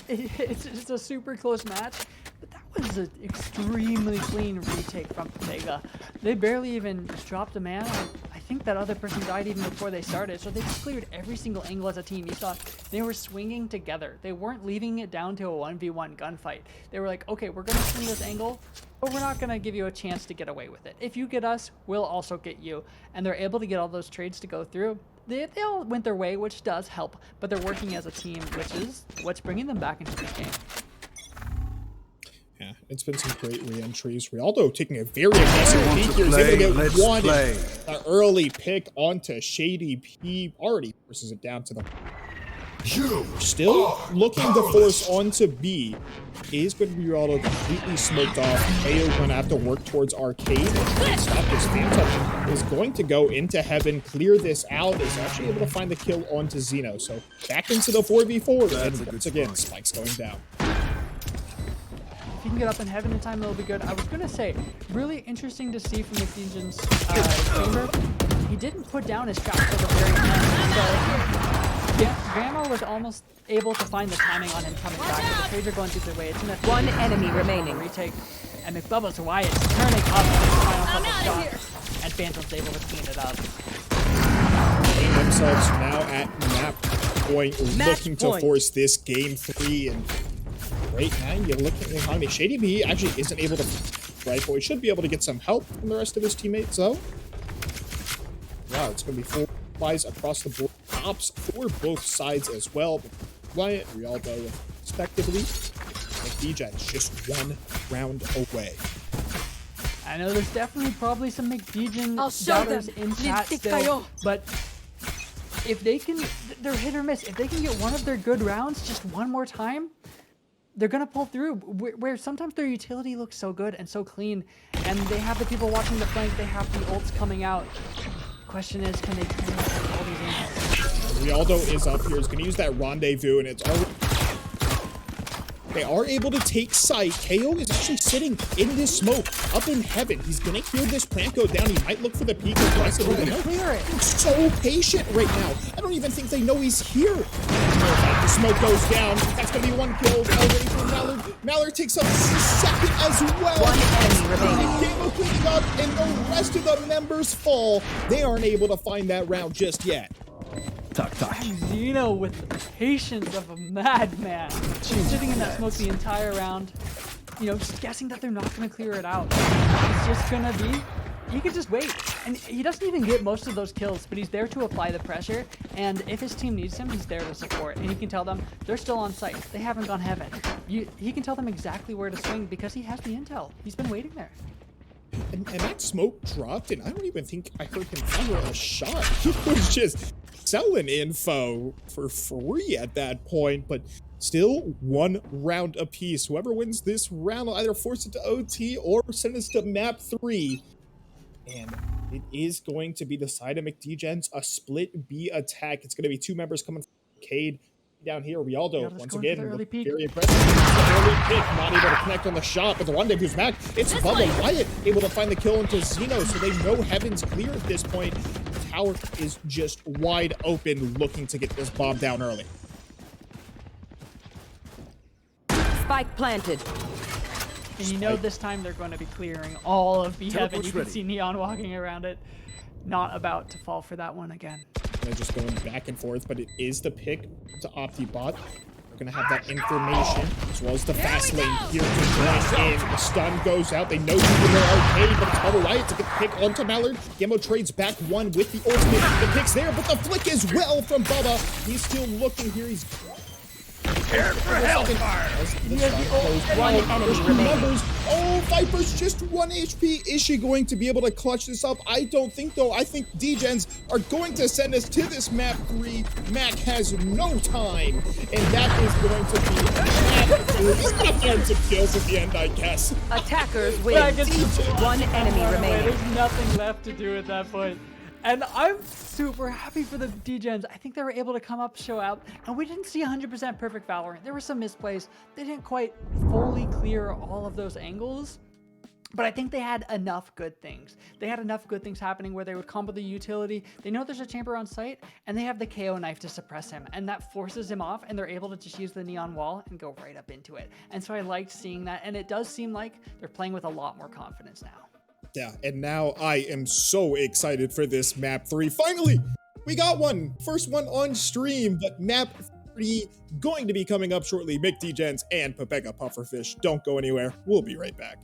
C: It's a super close match, but that was an extremely clean retake from Pepega. They barely even dropped a man. I think that other person died even before they started, so they just cleared every single angle as a team. You saw they were swinging together. They weren't leaving it down to a 1v1 gunfight. They were like, okay, we're going to swing this angle, but we're not going to give you a chance to get away with it. If you get us, we'll also get you. And they're able to get all those trades to go through. They all went their way, which does help, but they're working as a team, which is what's bringing them back into this game.
B: Yeah, it's been some great re-entries. Rialdo taking a very aggressive peek here. He's able to get one early pick onto Shady P. Already forces it down to the... Still looking to force onto B. Is going to be Rialdo completely smoked off. KO going to have to work towards Arcade. Stop this. Phantom is going to go into heaven, clear this out. Is actually able to find the kill onto Zeno. So back into the 4v4. And once again, Spike's going down.
C: If you can get up in heaven in time, it'll be good. I was going to say, really interesting to see from McKeegen's Chamber. He didn't put down his trap till the very end. So Gamma was almost able to find the timing on him coming back, but the trades are going through their way. It's in a
D: One enemy remaining.
C: Retake, and McBubba's Wyatt is turning up his final couple shots, and Phantom's able to clean it up.
B: Themselves now at map point, looking to force this game 3, and right now you look at the economy. Shady B actually isn't able to rifle. He should be able to get some help from the rest of his teammates though. Wow, it's going to be 4 buys across the board. stops for both sides as well. Wyatt, Rialdo, respectively. McDegen's just 1 round away.
C: I know there's definitely probably some McDegen
D: I'll show
C: doubters
D: them.
C: in chat still, but if they can, they're hit or miss. If they can get one of their good rounds just one more time, they're gonna pull through. Where sometimes their utility looks so good and so clean, and they have the people watching the flank, they have the ults coming out. Question is, can they turn out all these angles?
B: Rialdo is up here. He's going to use that rendezvous, and it's already... They are able to take sight. KO is actually sitting in this smoke, up in heaven. He's going to hear this plant go down. He might look for the peak aggressively.
C: Clear it.
B: They're so patient right now. I don't even think they know he's here. The smoke goes down. That's going to be 1 kill already for Mallard. Mallard takes up second as well.
D: 1 enemy remaining.
B: Game cleaned up, and the rest of the members fall. They aren't able to find that round just yet.
C: Zeno with the patience of a madman. She's sitting in that smoke the entire round, you know, just guessing that they're not going to clear it out. It's just going to be, he can just wait. And he doesn't even get most of those kills, but he's there to apply the pressure. And if his team needs him, he's there to support. And he can tell them they're still on site. They haven't gone heaven. He can tell them exactly where to swing because he has the intel. He's been waiting there.
B: And that smoke dropped, and I don't even think I heard him fire a shot. He was just selling info for free at that point, but still 1 round apiece. Whoever wins this round will either force it to OT or send us to map 3. And it is going to be the side of McDegen's, a split B attack. It's going to be 2 members coming from Cade. Down here, Rialdo once again
C: very
B: aggressive. Early pick, not able to connect on the shot, but the rendezvous back. It's Bubba Wyatt able to find the kill into Zeno, so they know heaven's clear at this point. The tower is just wide open, looking to get this bomb down early.
D: Spike planted.
C: And you know this time they're going to be clearing all of B heaven. You can see Neon walking around it, not about to fall for that one again.
B: They're just going back and forth, but it is the pick to OptiBot. They're going to have that information, as well as the fast lane here to join in. The stun goes out. They know people are arcade, but it's Bubba Wyatt to get the pick onto Mallard. Gimmo trades back 1 with the ultimate. The pick's there, but the flick as well from Bubba. He's still looking here. He's...
E: Prepare for hellfire!
D: One enemy remaining.
B: Oh, Viper's just 1 HP. Is she going to be able to clutch this up? I don't think, though. I think Degens are going to send us to this map 3. Mac has no time, and that is going to be map 2. He's going to find some kills at the end, I guess.
D: Attackers win.
C: Yeah, I guess just
D: 1 enemy remaining.
C: There's nothing left to do at that point. And I'm super happy for the Degens. I think they were able to come up, show out, and we didn't see 100% perfect Valorant. There were some misplays. They didn't quite fully clear all of those angles, but I think they had enough good things. They had enough good things happening where they would combo the utility. They know there's a chamber on site, and they have the KO knife to suppress him, and that forces him off, and they're able to just use the neon wall and go right up into it. And so I liked seeing that, and it does seem like they're playing with a lot more confidence now.
B: Yeah, and now I am so excited for this map 3. Finally, we got one. First one on stream, but map 3 going to be coming up shortly. McDegens and Pepega Pufferfish. Don't go anywhere. We'll be right back.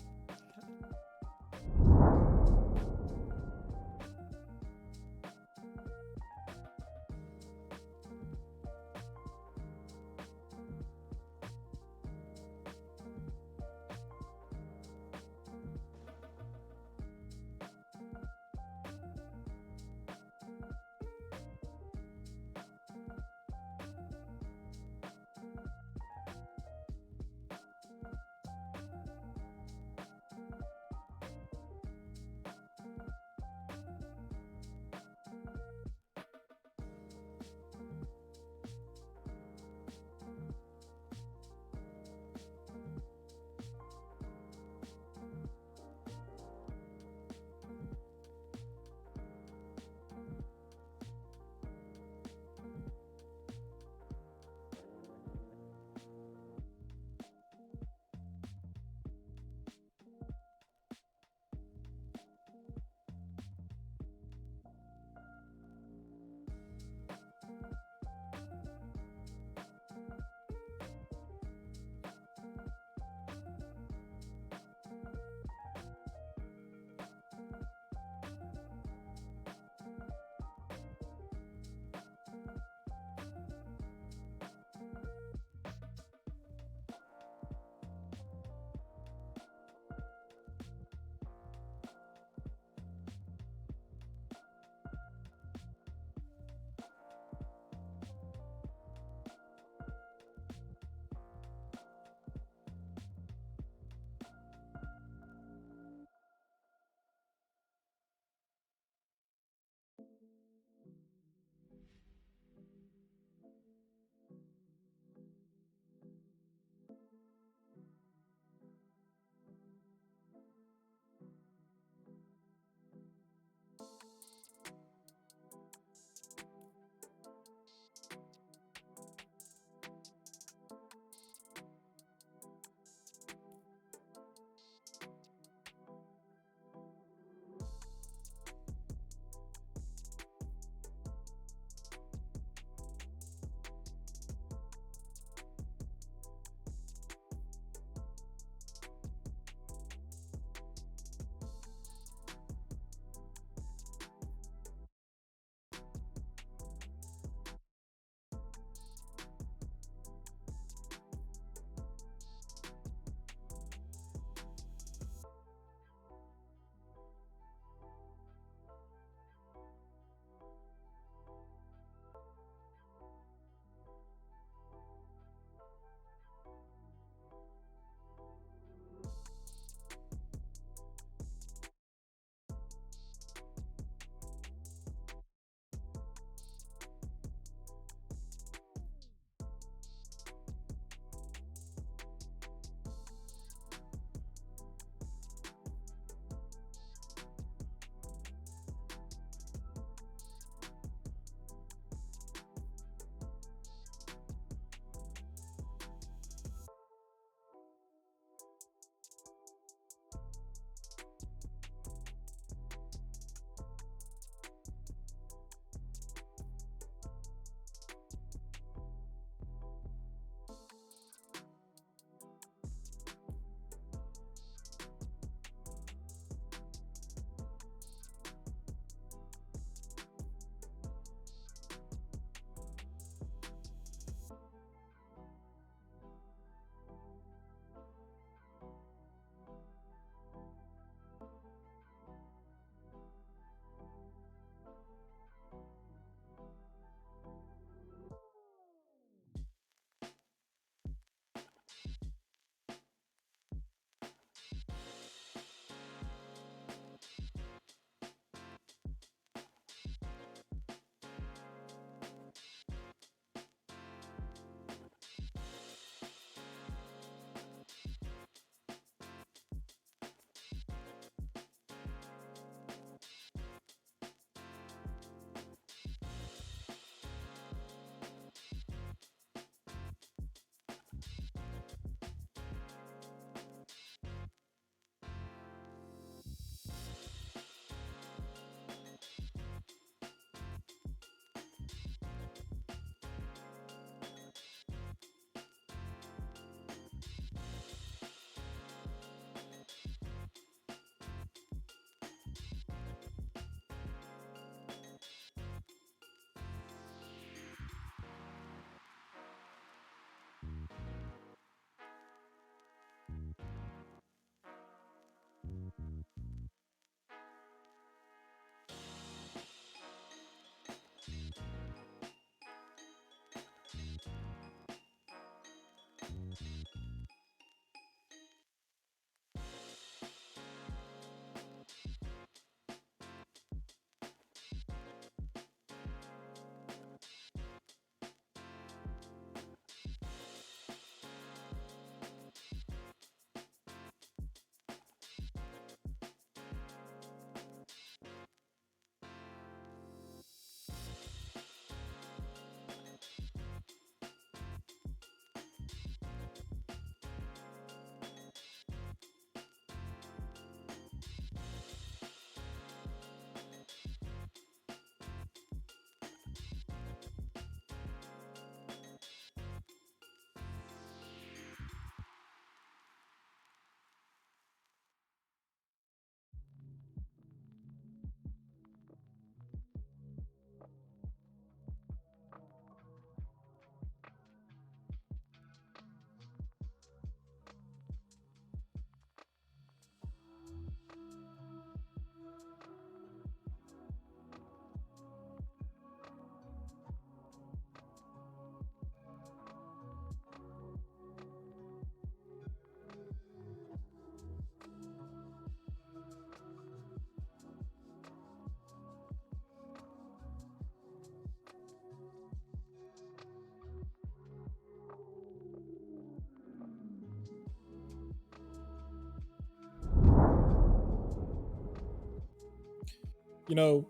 B: You know,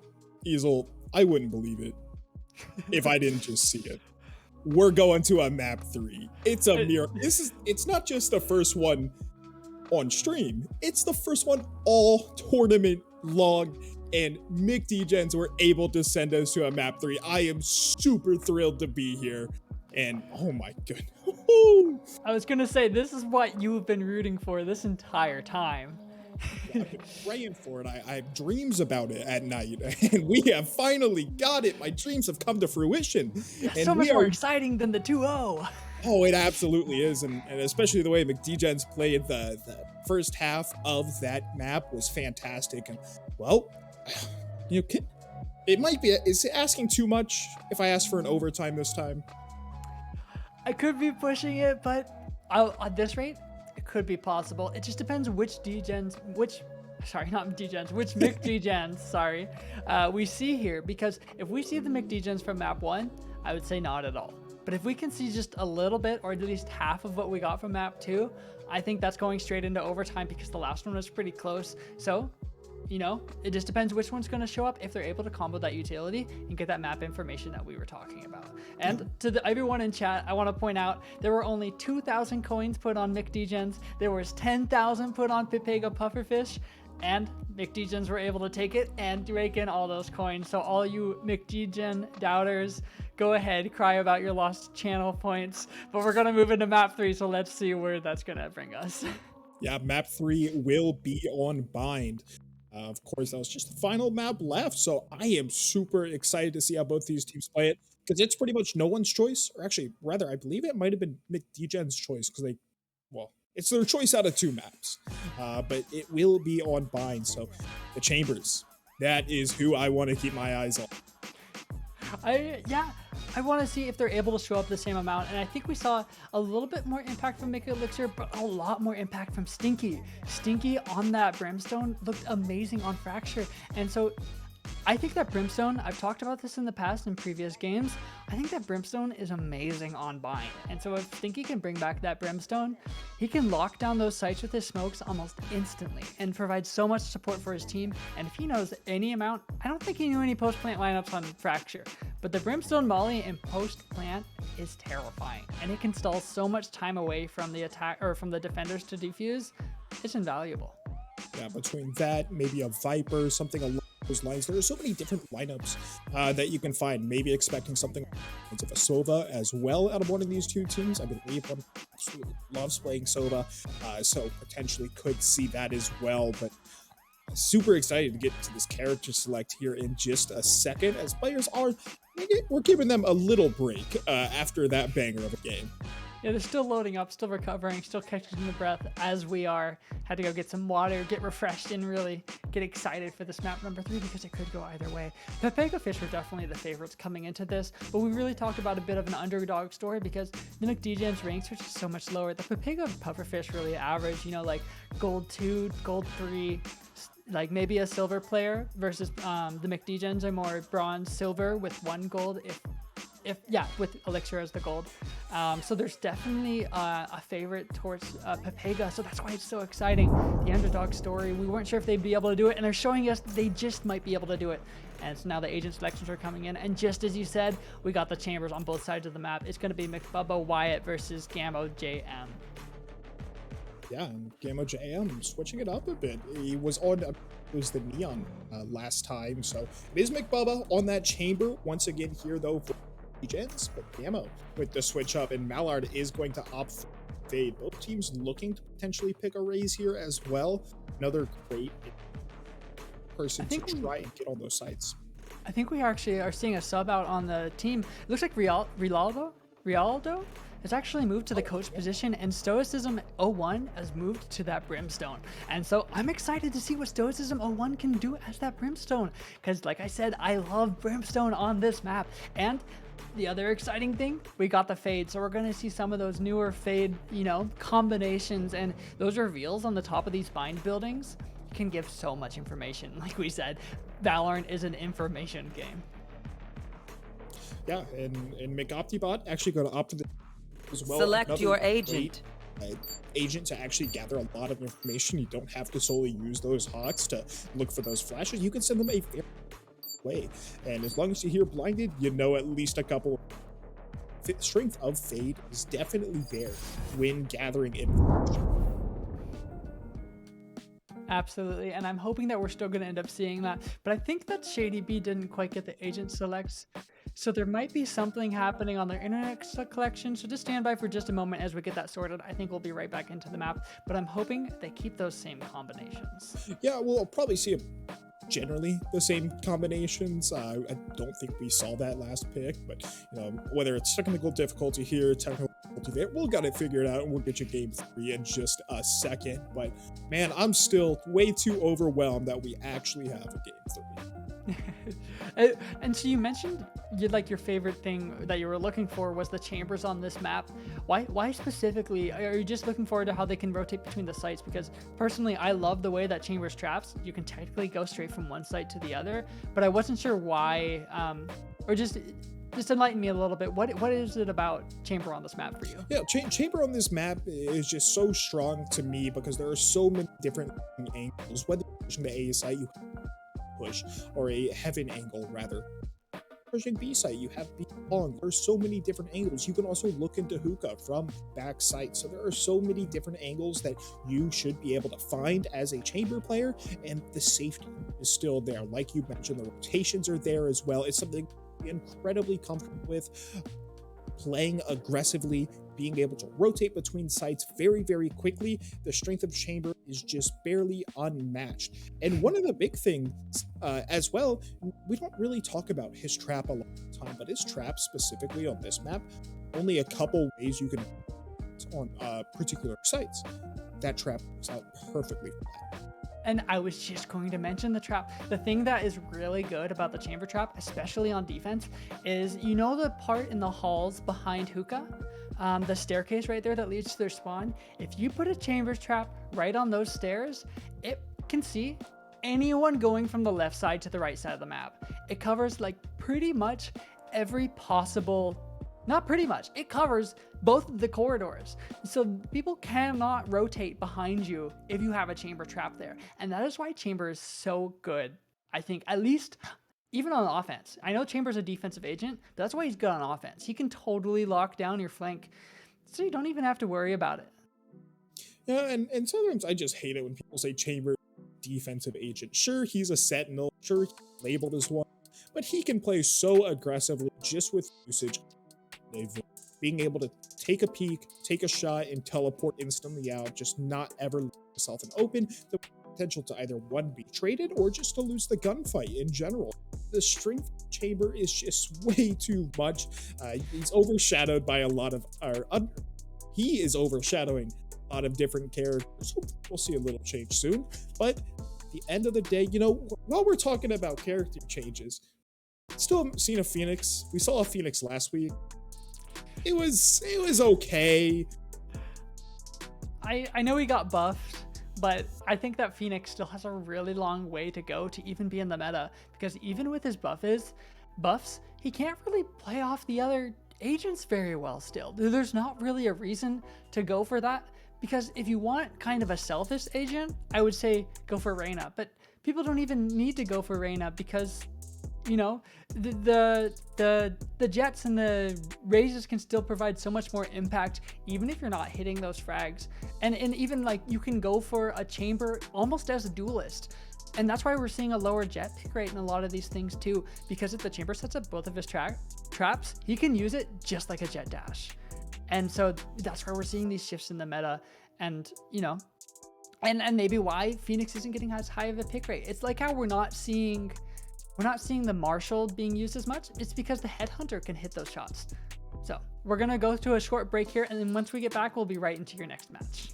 B: Easel, I wouldn't believe it if I didn't just see it. We're going to a map 3. It's a miracle. It's not just the first one on stream. It's the first one all tournament long, and McDgens were able to send us to a map 3. I am super thrilled to be here, and oh my goodness.
C: I was gonna say, this is what you've been rooting for this entire time.
B: I've been praying for it. I have dreams about it at night, and we have finally got it. My dreams have come to fruition.
C: It's
B: and
C: so much more exciting than the 2-0.
B: Oh, it absolutely is, and especially the way McDgens played the first half of that map was fantastic. And well, you know, it might be. Is it asking too much if I ask for an overtime this time?
C: I could be pushing it, but at this rate, it could be possible. It just depends which McDgens, we see here, because if we see the McDgens from map 1, I would say not at all. But if we can see just a little bit, or at least half of what we got from map 2, I think that's going straight into overtime, because the last one was pretty close. So, you know, it just depends which one's going to show up if they're able to combo that utility and get that map information that we were talking about. And to everyone in chat, I want to point out there were only 2,000 coins put on McDgens. There was 10,000 put on Pepega Pufferfish, and McDgens were able to take it and rake in all those coins. So all you McDgen doubters, go ahead, cry about your lost channel points. But we're going to move into map 3, so let's see where that's going to bring us.
B: Yeah, map 3 will be on Bind. Of course, that was just the final map left, so I am super excited to see how both these teams play it, because it's pretty much no one's choice, or actually, rather, I believe it might have been McDgen's choice, because it's their choice out of 2 maps, but it will be on Bind, so the Chambers, that is who I want to keep my eyes on.
C: I want to see if they're able to show up the same amount, and I think we saw a little bit more impact from Mega Elixir, but a lot more impact from Stinky. Stinky on that Brimstone looked amazing on Fracture, and so I think that Brimstone, I've talked about this in the past in previous games, I think that Brimstone is amazing on Bind. And so if Stinky can bring back that Brimstone, he can lock down those sites with his smokes almost instantly and provide so much support for his team. And if he knows any amount, I don't think he knew any post-plant lineups on Fracture, but the Brimstone Molly in post-plant is terrifying. And it can stall so much time away from the attack, or from the defenders to defuse. It's invaluable.
B: Yeah, between that, maybe a Viper, something along those lines. There are so many different lineups that you can find. Maybe expecting something of a Sova as well out of one of these 2 teams. I believe one absolutely loves playing Sova, so potentially could see that as well. But super excited to get to this character select here in just a second, as players we're giving them a little break after that banger of a game.
C: Yeah, they're still loading up, still recovering, still catching the breath as we are. Had to go get some water, get refreshed, and really get excited for this map number 3, because it could go either way. Pepega Fish were definitely the favorites coming into this, but we really talked about a bit of an underdog story, because the McDgens ranks are just so much lower. The Pepega Pufferfish really average, you know, like gold 2, gold 3, like maybe a silver player, versus the McDgens are more bronze, silver with 1 gold, with Elixir as the gold. So there's definitely a favorite towards Pepega, so that's why it's so exciting. The underdog story, we weren't sure if they'd be able to do it, and they're showing us they just might be able to do it. And so now the agent selections are coming in, and just as you said, we got the Chambers on both sides of the map. It's going to be McBubba Wyatt versus Gammo JM.
B: Yeah, and Gammo JM switching it up a bit. He was on the Neon last time, so it is McBubba on that Chamber once again here, though, for Gens, but Gammo with the switch up, and Mallard is going to opt for Fade. Both teams looking to potentially pick a raise here as well. Another great person to try and get on those sites.
C: I think we actually are seeing a sub out on the team. It looks like Rialdo has actually moved to the coach position, and Stoicism 01 has moved to that Brimstone. And so I'm excited to see what Stoicism 01 can do as that Brimstone, because like I said, I love Brimstone on this map. And the other exciting thing, we got the Fade, so we're going to see some of those newer Fade, you know, combinations, and those reveals on the top of these bind buildings can give so much information. Like we said, Valorant is an information game.
B: Yeah, and McOptibot actually going to opt for as well.
D: Select your agent.
B: Agent to actually gather a lot of information. You don't have to solely use those Hawks to look for those flashes. You can send them a way. And as long as you hear blinded, you know at least a couple. Strength of Fade is definitely there when gathering information.
C: Absolutely, and I'm hoping that we're still going to end up seeing that. But I think that Shady B didn't quite get the agent selects, so there might be something happening on their internet collection. So just stand by for just a moment as we get that sorted. I think we'll be right back into the map, but I'm hoping they keep those same combinations.
B: Yeah, we'll probably see generally the same combinations. I don't think we saw that last pick, but whether it's technical difficulty here, technical difficulty there, we'll get it figured out and we'll get you game 3 in just a second. But man, I'm still way too overwhelmed that we actually have a game 3.
C: And so you mentioned your favorite thing that you were looking for was the chambers on this map. Why specifically? Are you just looking forward to how they can rotate between the sites? Because personally, I love the way that chambers traps. You can technically go straight from one site to the other, but I wasn't sure why. Or just enlighten me a little bit. What is it about chamber on this map for you?
B: Yeah, chamber on this map is just so strong to me because there are so many different angles. Whether you're pushing the A site, you push, or a heaven angle rather. Pushing B site, you have B long. There's so many different angles. You can also look into hookah from back site. So there are so many different angles that you should be able to find as a chamber player, and the safety is still there. Like you mentioned, the rotations are there as well. It's something to be incredibly comfortable with. Playing aggressively, being able to rotate between sites very, very quickly. The strength of chamber is just barely unmatched. And one of the big things as well, we don't really talk about his trap a lot of the time, but his trap specifically on this map, only a couple ways you can on particular sites. That trap works out perfectly for that.
C: And I was just going to mention the trap. The thing that is really good about the chamber trap, especially on defense, is the part in the halls behind hookah, the staircase right there that leads to their spawn. If you put a chambers trap right on those stairs, it can see anyone going from the left side to the right side of the map. It covers pretty much every possible. Not pretty much. It covers both the corridors. So people cannot rotate behind you if you have a chamber trap there. And that is why chamber is so good. I think, at least even on offense. I know chamber's a defensive agent, but that's why he's good on offense. He can totally lock down your flank, so you don't even have to worry about it.
B: Yeah, and sometimes I just hate it when people say chamber defensive agent. Sure, he's a sentinel. Sure, he's labeled as one. But he can play so aggressively just with usage. Being able to take a peek, take a shot, and teleport instantly out, just not ever leave yourself an open, the potential to either one, be traded, or just to lose the gunfight in general. The strength chamber is just way too much. He's overshadowed by a lot of he is overshadowing a lot of different characters. So we'll see a little change soon. But at the end of the day, while we're talking about character changes, still haven't seen a Phoenix. We saw a Phoenix last week. It was okay.
C: I know he got buffed, but I think that Phoenix still has a really long way to go to even be in the meta, because even with his buffs, he can't really play off the other agents very well still. There's not really a reason to go for that, because if you want kind of a selfish agent, I would say go for Reyna, but people don't even need to go for Reyna because the jets and the raises can still provide so much more impact even if you're not hitting those frags, and even you can go for a chamber almost as a duelist, and that's why we're seeing a lower jet pick rate in a lot of these things too, because if the chamber sets up both of his traps, he can use it just like a jet dash. And so that's why we're seeing these shifts in the meta, and and maybe why Phoenix isn't getting as high of a pick rate. It's like how we're not seeing the Marshall being used as much. It's because the Headhunter can hit those shots. So we're gonna go to a short break here, and then once we get back, we'll be right into your next match.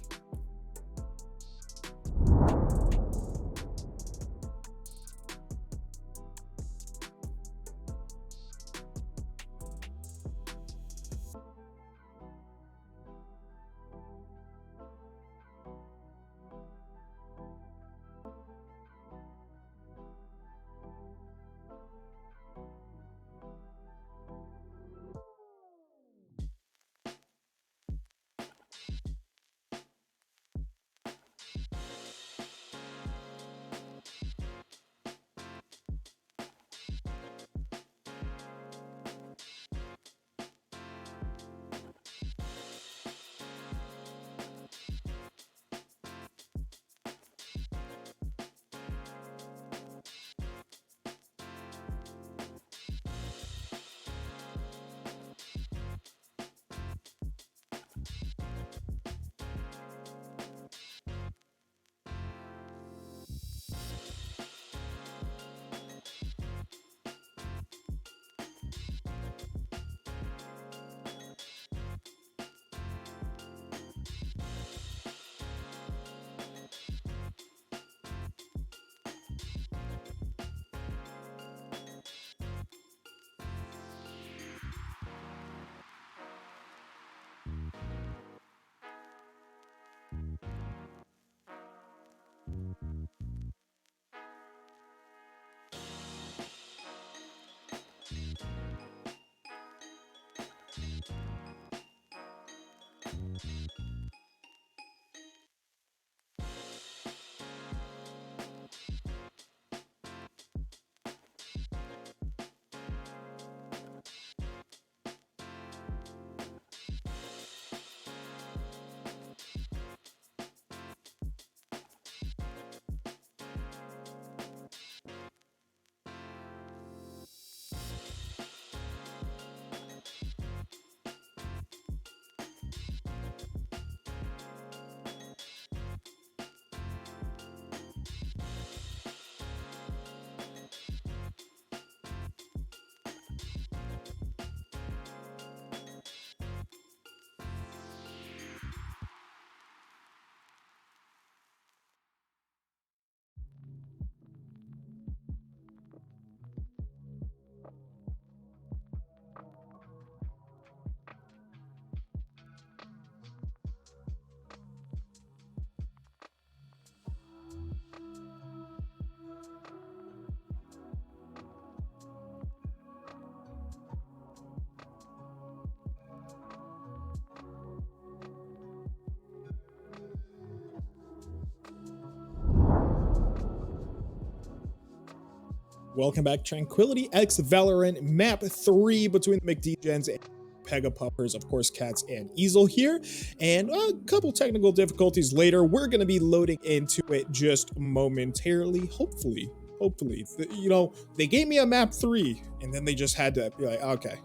B: Welcome back, Tranquility X Valorant Map 3 between the McDgens and Pega Puppers, of course, Cats and Easel here. And a couple technical difficulties later, we're going to be loading into it just momentarily, hopefully. You know, they gave me a map 3, and then they just had to be like, okay,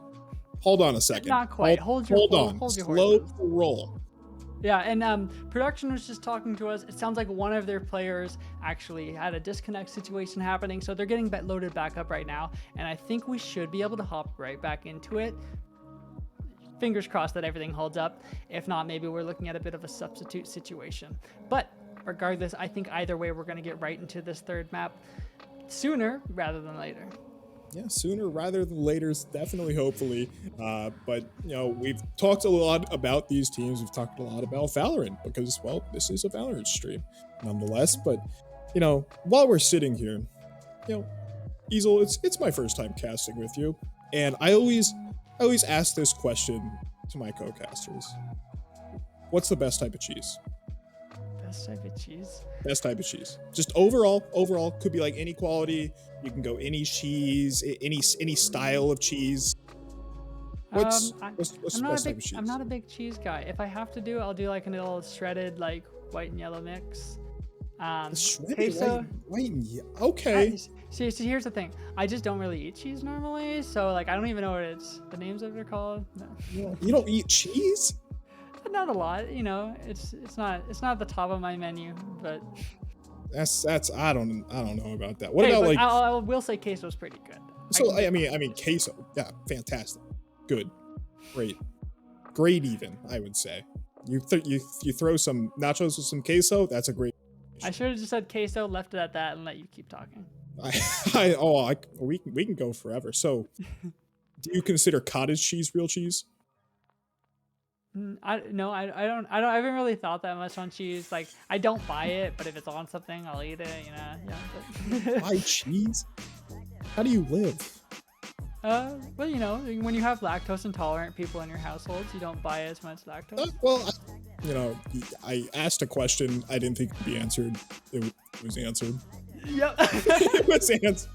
B: hold on a second.
C: Not quite. Hold your
B: Slow
C: horses.
B: roll.
C: Yeah, and production was just talking to us. It sounds like one of their players actually had a disconnect situation happening, so they're getting loaded back up right now, and I think we should be able to hop right back into it. Fingers crossed that everything holds up. If not, maybe we're looking at a bit of a substitute situation. But regardless, I think either way, we're going to get right into this third map sooner rather than later.
B: Yeah, sooner rather than later, definitely, hopefully. But, you know, we've talked a lot about these teams. We've talked a lot about Valorant because, well, this is a Valorant stream nonetheless. But, you know, while we're sitting here, you know, Easel, it's my first time casting with you. And I always ask this question to my co-casters. What's the best type of cheese?
C: Best type of cheese?
B: Best type of cheese. Just overall, could be like any quality. You can go any cheese, any style of cheese. What's the best type of cheese?
C: I'm not a big cheese guy. If I have to do, I'll do like a little shredded, like white and yellow mix.
B: Shredded
C: queso.
B: white and yellow. Okay.
C: See, here's the thing. I just don't really eat cheese normally, so like I don't even know what the names of it are called. No.
B: You don't eat cheese?
C: Not a lot, you know. It's not at the top of my menu, but
B: that's I don't know about that. What about like?
C: I will say queso's pretty good.
B: So I mean queso, yeah, fantastic, good, great even, I would say. You throw some nachos with some queso, that's a great.
C: I should have just said queso, left it at that, and let you keep talking.
B: We can go forever. So, do you consider cottage cheese real cheese?
C: I haven't really thought that much on cheese. Like, I don't buy it, but if it's on something, I'll eat it. You know, yeah.
B: Buy cheese? How do you live?
C: Well, you know, when you have lactose intolerant people in your households, you don't buy as much lactose.
B: You know, I asked a question I didn't think could be answered. It was answered.
C: Yep.
B: It was answered.